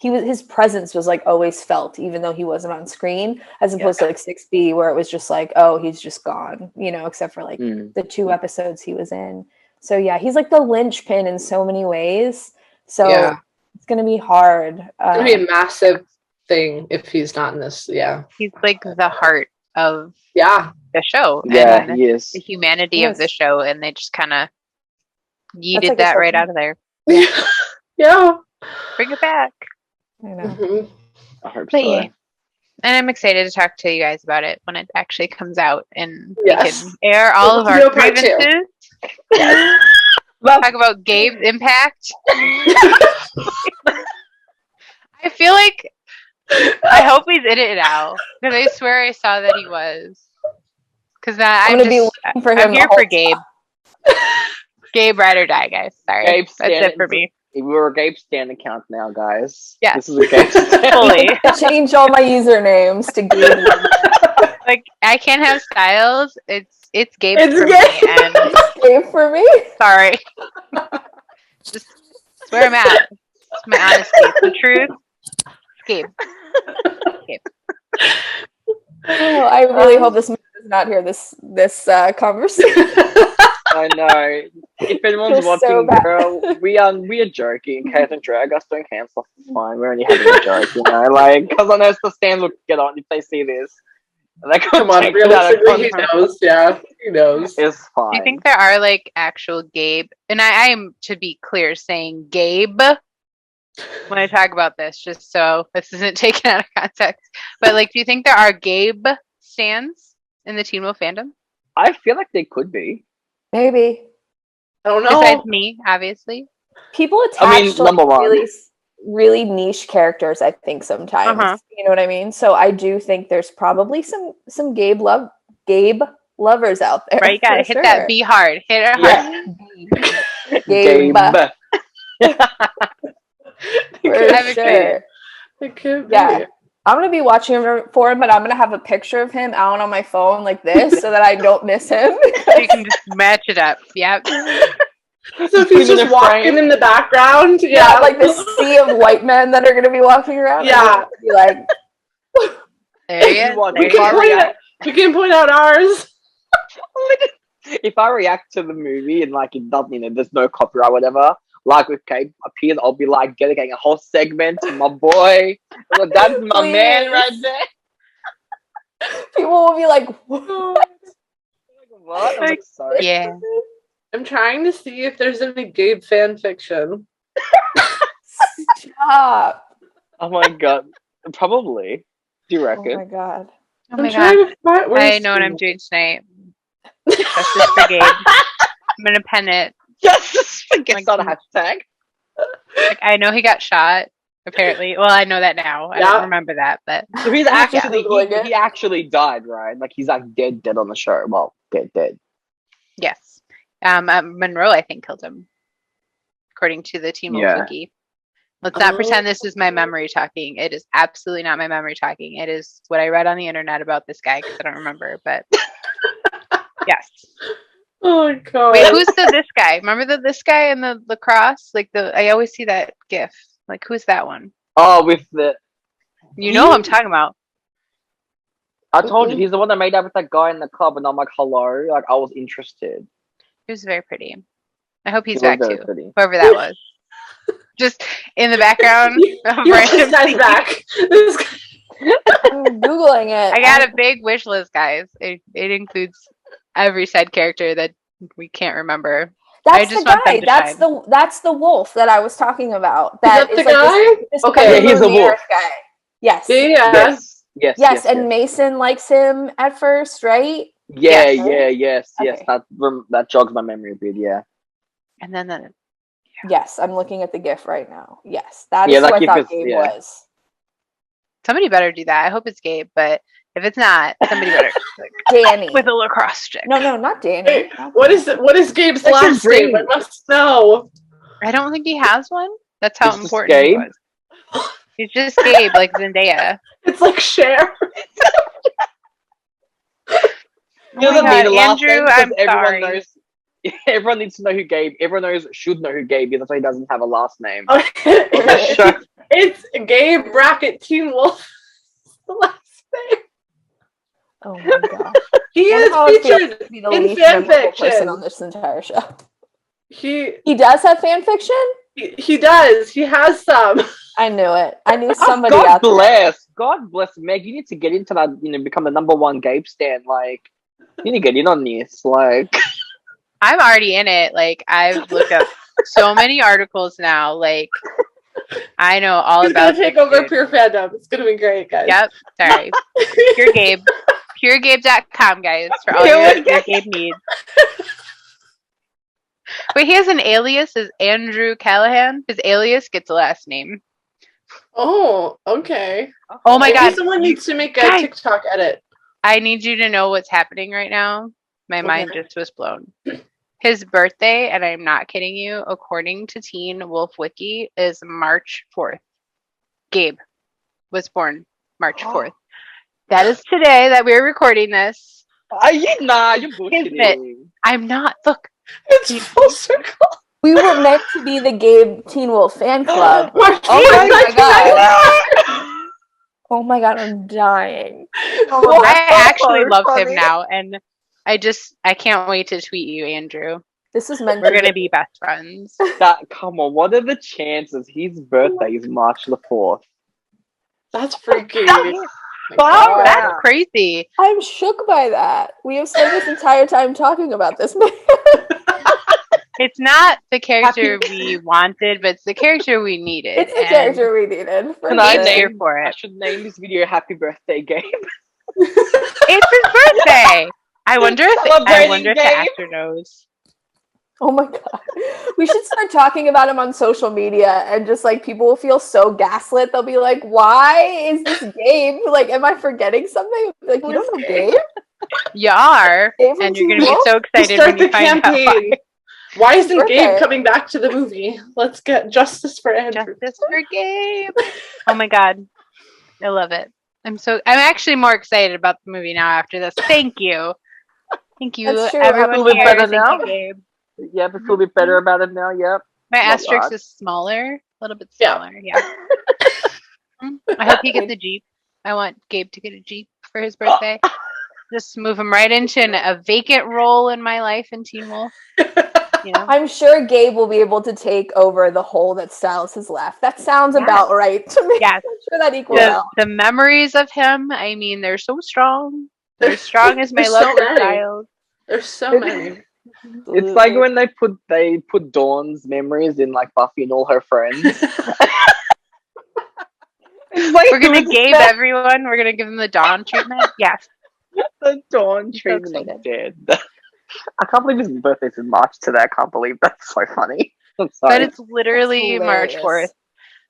his presence was like always felt, even though he wasn't on screen, as opposed to like 6B, where it was just like, oh, he's just gone, you know, except for like the 2 episodes he was in. So yeah, he's like the linchpin in so many ways. So it's gonna be hard. It's gonna be a massive thing if he's not in this. Yeah. He's like the heart of Yeah. the show. yeah, and he is. the humanity of the Yes. show, and they just kind of yeeted like a that right certain- out of there. Yeah. Bring it back. I know. Mhm. I hope But so. yeah. And I'm excited to talk to you guys about it when it actually comes out, and we Yes. can air all of We'll our do a part two. grievances. Talk about Gabe's impact. I feel like I hope he's in it now because I swear I saw that he was. Because I'm gonna be looking for him. I'm here for Gabe. Gabe, ride or die, guys. Sorry, Gabe that's it for me. We're a Gabe Stan account now, guys. Yeah, this is a Gabe Stan. fully. Change all my usernames to Gabe. Like I can't have styles. It's Gabe It's for Gabe. me. And Gabe for me. sorry, just where I'm at. It's my honesty. The truth. Gabe. Gabe. Oh, I really hope this man does not hear this conversation. I know. If anyone's Feels so watching, bad. girl, we are joking. Kate and drag us, don't cancel. It's fine. We're only having a joke, you know. Like, because I know the stands will get on if they see this. And they Come on, realistically, he knows. Yeah, he knows. It's fine. Do you think there are like actual Gabe? And I am, to be clear, saying Gabe when I talk about this, just so this isn't taken out of context. But like, do you think there are Gabe stands in the Teen Wolf fandom? I feel like they could be. Maybe I don't know. Besides me, obviously. people attach to number one. really niche characters. I think sometimes you know what I mean. So I do think there's probably some Gabe lovers out there. Right, you gotta hit that B hard. Hit it hard. Gabe. For sure. It could be. Yeah. I'm gonna be watching for him, but I'm gonna have a picture of him out on my phone like this so that I don't miss him. So you can just match it up. Yep. So if he's just walking in the background, Yeah, like this sea of white men that are gonna be walking around. Yeah. Be like, There you go. we can point out ours. If I react to the movie and like it doesn't, you know, there's no copyright or whatever, like with Gabe appears, I'll be like dedicating a whole segment to my boy. Like, that's my man right there. people will be like, what? What? I'm like, sorry. Yeah. I'm trying to see if there's any Gabe fan fiction. Stop. Oh my god. Probably. Do you Oh reckon? my god. Oh I'm my trying god. to find. I know what I'm doing tonight. Justice for Gabe. I'm gonna pen it. Yes! It's Like- not a hashtag. Like, I know he got shot. Apparently, well, I know that now. I Yeah. don't remember that, but So he's actually Googling it. he actually died, right? Like he's like dead on the show. Well, dead. yes. Monroe, I think, killed him, according to the Teen Wolf Yeah. Wiki. Let's not pretend this is my memory talking. It is absolutely not my memory talking. It is what I read on the internet about this guy because I don't remember. But yes. Oh my god. Wait, who's this guy? Remember this guy in the lacrosse? Like I always see that GIF. Like, who's that one? Oh, with the You know who I'm talking about. I told you he's the one that made out with that guy in the club, and I'm like, hello, like I was interested. He was very pretty. I hope he's He was back very too. pretty. Whoever that was. Just in the background. of Your random guy's things. back. This guy- I'm Googling it. I got a big wish list, guys. It includes every side character that we can't remember. I That's just the want them guy. to That's the wolf that I was talking about. that is the like guy? This Okay. Pettibone Yeah, he's a and I wolf. guy. Yes. Yeah. Yes. And Mason likes him at first, right? Yes. Okay. That jogs my memory a bit. Yeah. And then Yes, I'm looking at the GIF right now. Yes, that is Yeah, who that I GIF thought is- Gabe yeah. was. somebody better do that. I hope it's Gabe, but if it's not, somebody better like, Danny. with a lacrosse stick. No, not Danny. Hey, Not what Danny. is Gabe's That's his last name? dream. I must know. I don't think he has one. That's how It's just important he Gabe? was. He's just Gabe, like Zendaya. It's like Cher. Oh my God, Andrew, I'm everyone sorry. knows. Everyone needs to know who Gabe. Everyone should know who Gabe is. That's why he doesn't have a last name. Okay. It's Gabe bracket Teen Wolf. The last name. Oh my gosh. He And is how it feels featured to be the in least fan memorable person fiction. on this entire show. He Does have fan fiction? he does. He has some. I knew it. I knew somebody God out there. bless. God bless Meg. You need to get into that. Become the number one Gabe stan. Like, you need to get in on this. Like, I'm already in it. Like, I've looked up so many articles now. Like, I know all He's about gonna take this over dude. Pure Fandom. It's gonna be great, guys. Yep. Sorry. Pure Gabe. PureGabe.com, guys, for all your Gabe needs. Wait, he has an alias as Andrew Callahan. His alias gets a last name. Oh, okay. Oh my Maybe god. someone needs to make a Guys. TikTok edit. I need you to know what's happening right now. My mind Okay. just was blown. His birthday, and I'm not kidding you, according to Teen Wolf Wiki, is March 4th. Gabe was born March 4th. That is today that we're recording this. Are you you're Isn't bullshitting. I'm not. Look. It's full circle. We were meant to be the Gabe Teen Wolf fan club. March Oh 4th, my God. Oh my god, I'm dying. Oh, I that's actually so love him funny. now, and I can't wait to tweet you, Andrew. This is meant We're to gonna be best friends. Come on, what are the chances? His birthday is March the 4th. That's freaky. Wow. That's crazy. I'm shook by that. We have spent this entire time talking about this man. It's not the character we wanted, but it's the character we needed. It's the and character we needed. For Can I Gabe's sure. here name- for I it. should name this video Happy Birthday Gabe. It's his birthday. I wonder if Celebrating the Gabe. actor knows. Oh my god. We should start talking about him on social media and just like people will feel so gaslit. They'll be like, why is this Gabe? Like, am I forgetting something? Like, you don't know Gabe? You are, Gabe from and you're Teen gonna be Wolf? so We'll excited start when you the find out why. campaign. Why isn't Birthday. Gabe coming back to the movie? Let's get justice for Andrew. Justice for Gabe. Oh my god, I love it. I'm actually more excited about the movie now after this. Thank you, That's true. everyone I feel a bit here. better Thank now. you, Gabe. Yep, I feel a bit better about it now, yep. My Not asterisk bad. is smaller, a little bit Yeah. smaller. Yeah. I hope he gets a Jeep. I want Gabe to get a Jeep for his birthday. Just move him right into a vacant role in my life in Teen Wolf. You know? I'm sure Gabe will be able to take over the hole that Styles has left. That sounds Yes. about right to me. Yes. I'm sure that equals The, out. the memories of him, I mean, they're so strong. They're strong as my There's love so for many. Styles. There's so many. It's like when they put Dawn's memories in like Buffy and all her friends. It's like We're gonna doing Gabe that- everyone. We're gonna give them the Dawn treatment. Yes. the Dawn so treatment of excited. dead. I can't believe his birthday's in March today. I can't believe that's so funny. I'm But sorry. it's literally March hilarious.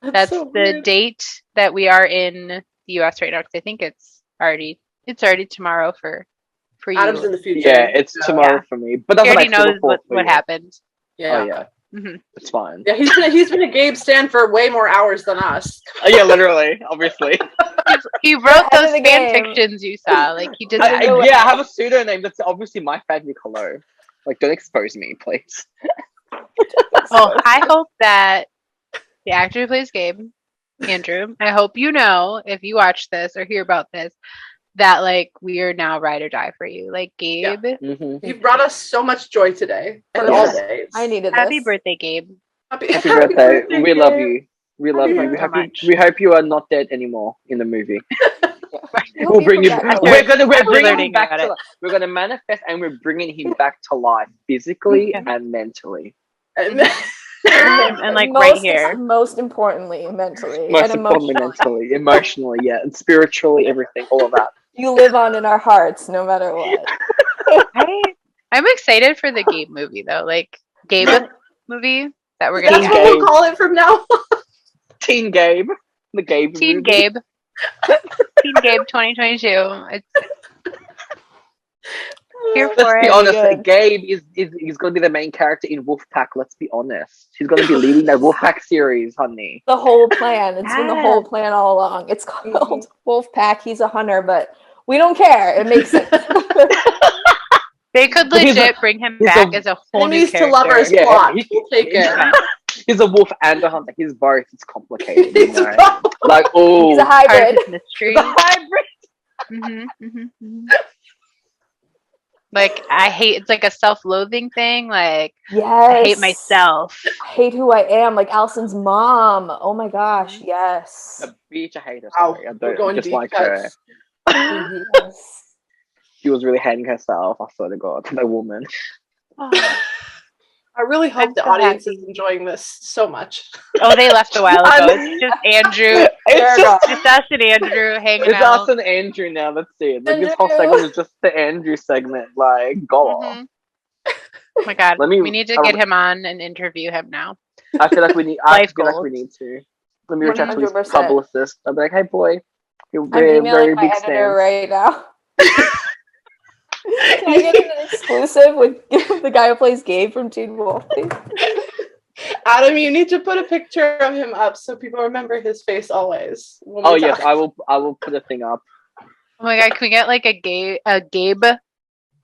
4th. That's so the weird. date that we are in the US right now, because I think it's already tomorrow for you. Adam's in the future. Yeah, it's so- tomorrow for me. But He doesn't already make knows what for you. happened. Yeah. Oh yeah, hmm it's fine. Yeah, he's been a Gabe stan for way more hours than us. Oh, yeah, literally, obviously. He wrote Ahead those of the fan game. fictions you saw. Like he did. I know it. have a pseudonym that's obviously my family color. Like, don't expose me, please. Oh, I hope that the actor who plays Gabe, Andrew, I hope you know, if you watch this or hear about this, that like we are now ride or die for you. Like Gabe, Mm-hmm. You've brought us so much joy today and Yeah. all days. I needed happy this. birthday, Gabe. Happy, Happy birthday. We love Gabe. you. We love Happy you. birthday. We hope you are not dead anymore in the movie. We hope We'll you bring you. come back to We're life. bringing learning him back about to it. life. We're gonna manifest, and we're bringing him back to life physically Yeah. and mentally. And And like right here. Most importantly, mentally Most and importantly, emotionally. mentally, emotionally, yeah, and spiritually, everything, all of that. You live on in our hearts, no matter what. I'm excited for the Gabe movie though. Like Gabe movie that we're that's gonna Teen what get. Gabe. we'll call it from now on. Teen Gabe, the Gabe. Teen movie. Gabe. Teen Gabe 2022. It's here Let's for be it. honest. Good. Gabe is he's going to be the main character in Wolfpack. Let's be honest. He's going to be leading that Wolfpack series, honey. The whole plan. It's been the Yes. whole plan all along. It's called Wolfpack. He's a hunter, but we don't care. It makes sense. They could But he's legit bring him he's back a- as a whole new Enemies to character. lovers Yeah, plot. he- We'll take it. He's a wolf and a hunter. He's both. It's complicated. You It's a know? problem. Like, oh, He's a Part of hybrid. his mystery. the hybrid. Like I hate. It's like a self-loathing thing. Like Yes. I hate myself. I hate who I am. Like Allison's mom. Oh my gosh. Yes. A bitch. I hate her. Wow, Sorry, I we're don't going just deep like her. cuts. Mm-hmm. Yes. She was really hating herself. I swear to God, that woman. I really hope I'm the so audience happy. is enjoying this so much. Oh, they left a while ago. I'm- It's just Andrew. It's just Just us and Andrew hanging it's out. us and Andrew now. That's it. Like this whole Andrew. segment is just the Andrew segment. Like, go on. Mhm. Oh my god, Let me- we need to get him on and interview him now. I feel like we need. Life we goals. need to. Let me reach out to his 100%. publicist. I'll be like, "Hey, boy, you're I'm very, emailing very my big editor stan." right now. Can I get an exclusive with the guy who plays Gabe from Teen Wolf? Please? Adam, you need to put a picture of him up so people remember his face always. when we Oh yes, talk. I will. I will put a thing up. Oh my god, can we get like a Gabe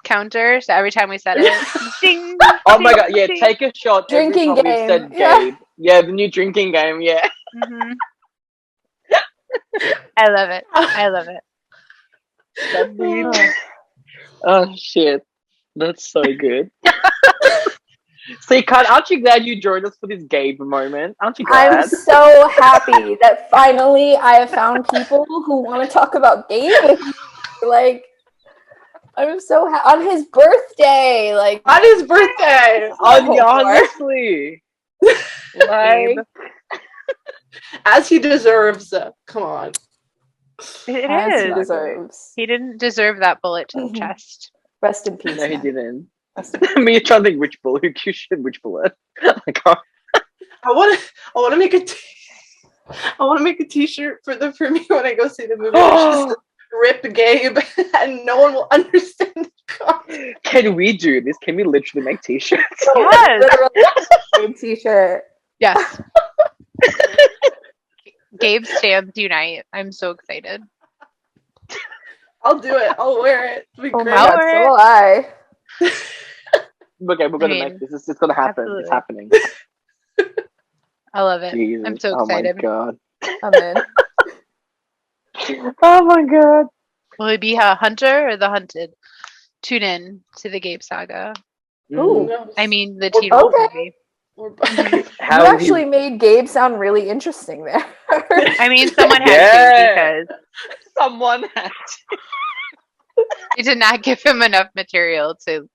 counter? So every time we said it, ding. Oh my ding, god, yeah, ding. take a shot Drinking every time we've game, said yeah. Gabe. Yeah, the new drinking game. Yeah. Mhm. I love it. I love it. That'd be- Oh shit, that's so good. See, Kat, aren't you glad you joined us for this Gabe moment? Aren't you I'm glad? so happy that finally I have found people who want to talk about Gabe with me. Like, I'm so on his birthday. Like, On his birthday, Honestly, Gabe. like, as he deserves. Come on. It as he is. deserves. He didn't deserve that bullet to the Mhm. chest. Rest in peace. no, he man. didn't. Rest in I mean, you're trying to think which bullet, which bullet. Like, oh, I want to make a T-shirt for me when I go see the movie. Which is Rip Gabe, and no one will understand the concept. can we do this? Can we literally make t-shirts? Yes. Literally, t-shirt. Yes. Gabe stands unite. I'm so excited. I'll do it. I'll wear it. It'll be Oh great. my god, so will I. Okay, we're gonna I make mean, this. It's gonna happen. absolutely. It's happening. I love it. Jesus. I'm so Oh my excited. god. I'm in. Oh my god. Will he be a hunter or the hunted? Tune in to the Gabe saga. Mm. Ooh. No. I mean, the Or Teen Wolf okay. movie. Or- How You he- actually made Gabe sound really interesting there. I mean, someone had Yeah. to because someone had we did not give him enough material to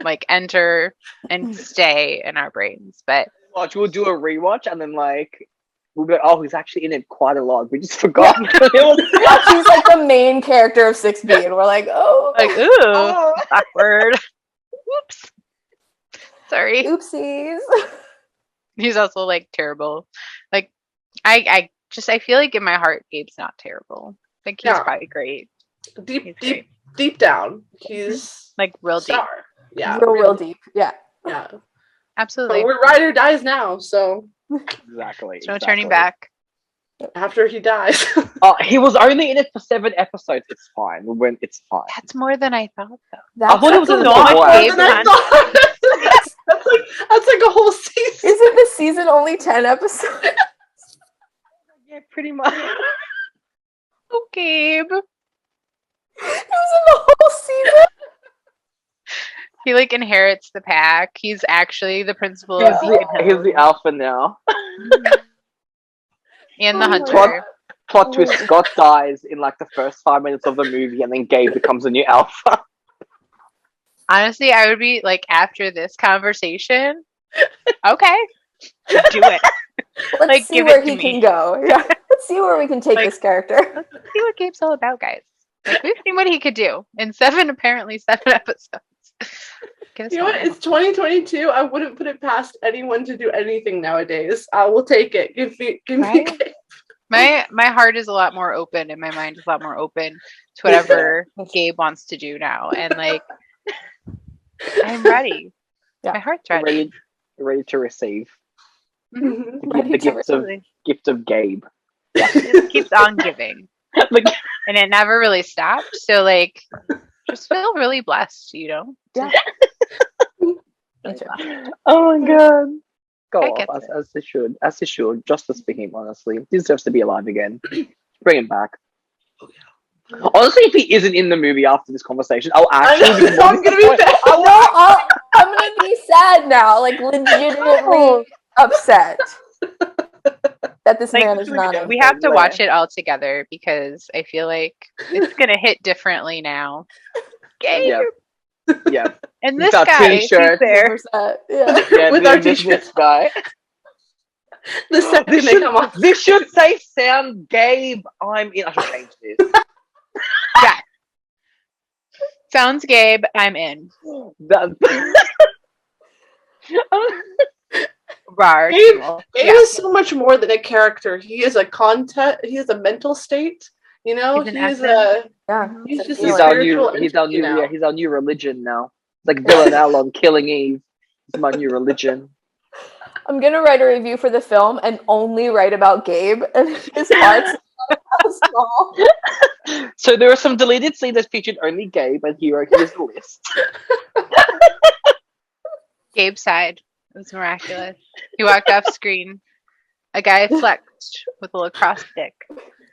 like enter and stay in our brains. But watch. We'll do a rewatch and then like we'll be like, oh, he's actually in it quite a lot. We just forgot. She's like the main character of 6B, and we're like, oh, like, ooh, Oh. awkward. Whoops. Sorry. oopsies. He's also like terrible. Like I feel like in my heart Gabe's not terrible. Like he's Yeah. probably great. He's deep great. deep down, he's Like real deep. star. Yeah, real deep. Yeah. Yeah, Absolutely. but we're ride or dies now. So Exactly. There's no turning back. after he dies, Oh, he was only in it for 7 episodes. It's fine. It's fine. That's more than I thought though. That's thought it was in the so much Wow. Gabe More than I content. thought. that's like a whole season. Isn't the season only 10 episodes? Yeah, pretty much. Oh, Gabe. It was in the whole season. He like inherits the pack. He's actually the principal He's of Beacon he's Hill the alpha now. and the Oh my hunter. God. Plot twist: Scott dies in like the first 5 minutes of the movie, and then Gabe becomes a new alpha. Honestly, I would be like after this conversation. Okay, do it. Let's Like, see give where it to he me. can go. Yeah. Let's see where we can take Like- this character. Let's see what Gabe's all about, guys. Like we've seen what he could do in 7 episodes. Get us You know what? going. It's 2022. I wouldn't put it past anyone to do anything nowadays. I will take it. Give me. Right? My heart is a lot more open and my mind is a lot more open to whatever Gabe wants to do now. And like I'm ready. Yeah. My heart's ready. Ready to receive Mhm. Ready the to gift of Gabe. It just keeps on giving. Like, And it never really stopped. So like just feel really blessed, you know? Yeah. Me too. oh my god. Go I off get as they should. As they should. Justice for him, honestly. He deserves to be alive again. Bring him back. Honestly, if he isn't in the movie after this conversation, I'll actually be I'm gonna be bad. I'm gonna be sad now, like legitimately upset that this Like, man is not in. We have to watch it all together because I feel like it's gonna hit differently now. Gabe. Yep. Yeah. And this Got guy, he's t-shirts. there. 100%. Yeah. Yeah, With this- our this t-shirts. guy. The second This they come off. should say sound Gabe. I'm in. I should change this. Sounds Gabe, I'm in. That- Rar. Gabe Well, is so much more than a character. He is a content. He is a mental state. You know, He's an he is essence. Yeah. he's just a He's our spiritual new. He's our entity new. now. Yeah, he's our new religion now. Like Villanelle on Killing Eve. It's my new religion. I'm gonna write a review for the film and only write about Gabe and his parts. How small. So there are some deleted scenes that featured only Gabe, and here's the list. Gabe sighed. It was miraculous. He walked off screen. A guy flexed with a lacrosse stick.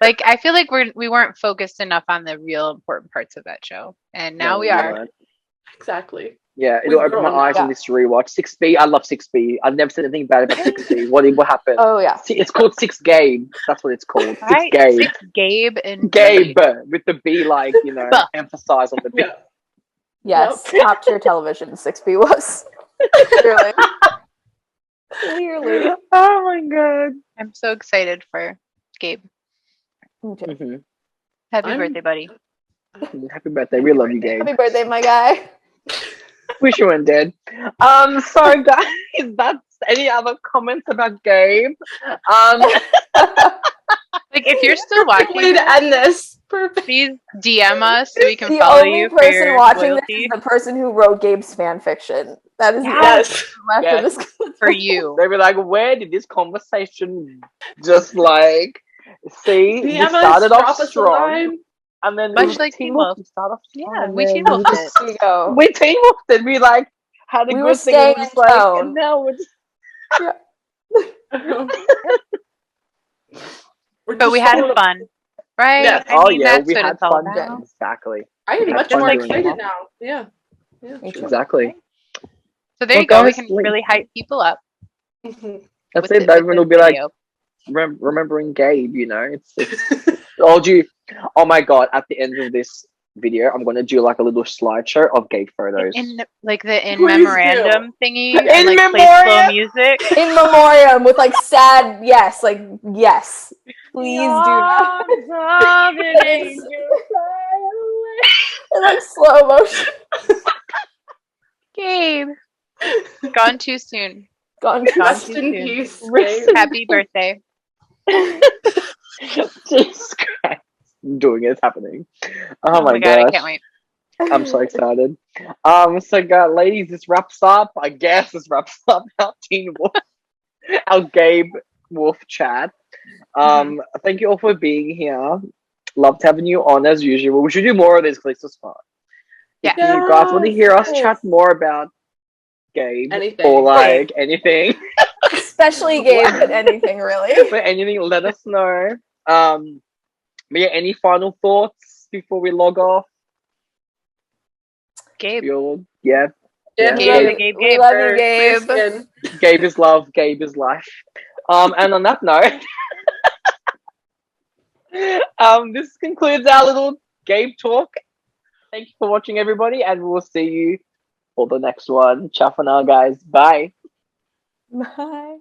Like, I feel like we weren't focused enough on the real important parts of that show, and now we are. weren't. Exactly. Yeah, We've it'll open my grown, eyes on yeah. this rewatch. 6B, I love 6B. I've never said anything bad about 6B. What happened? Oh yeah. See, it's called 6 Gabe. That's what it's called. 6 Right? Gabe. 6 Gabe and Gabe with the B, like, Buh. emphasize on the B. Yeah. Yes. Top tier television 6B was. Clearly. Clearly. Oh my god. I'm so excited for Gabe. Me too. Mhm. Happy I'm- birthday, buddy. Happy birthday. We love you, Gabe. Happy birthday, my guy. Wish you weren't dead. So guys, that's any other comments about Gabe? Like, if you're still Perfect way watching, to end this. Perfect. please DM us so we can The follow only you for person your watching loyalty. this is the person who wrote Gabe's fan fiction. That is the only Yes. person left Yes. of this. For you. They were like, where did this conversation just like see? We DM us, started drop off us a strong, line. and then Much we like team Teen up. Wolf. We start off strong, Yeah, and we then Teen Wolfed it. There you go. We team up. Then we like had a We good were thing, and staying we're just in like, tone. and now we're just We're But we just had so- fun. Right? Yes. I mean, that's we what had it's all fun. about. Exactly. I am We much had more fun doing excited it. now. Yeah. Me too. Exactly. So there Well, you go. We guys, can like- really hype people up. Mhm. That's with it. the- Everyone will with be this like video. remembering Gabe. It's told you. Oh my god! At the end of this video, I'm gonna do like a little slideshow of Gabe photos. In like the in Please memorandum thingy, In and like play slow memoriam. music. In memoriam with like sad yes, like yes. Please do that. In like slow motion. Gabe, gone too soon. Gone. Rest too in soon. peace. Rest Gabe. Happy birthday. Jesus Christ. I'm doing it. It's happening. Oh, my god, gosh. I can't wait. I'm so excited. Ladies, this wraps up. I guess this wraps up our Teen Wolf, our Gabe Wolf chat. Thank you all for being here. Loved having you on as usual. We should do more of this because it's just fun. Yeah. If you guys want to hear us Yes. chat more about Gabe Anything. or like anything, Especially Gabe and anything really. for anything, let us know. But yeah, any final thoughts before we log off? Gabe. Yeah. Yeah. Gabe, Gabe. We love you, For Gabe. Kristen. Gabe is love, Gabe is life. And on that note, this concludes our little Gabe talk. Thank you for watching, everybody, and we'll see you for the next one. Ciao for now, guys. Bye. Bye.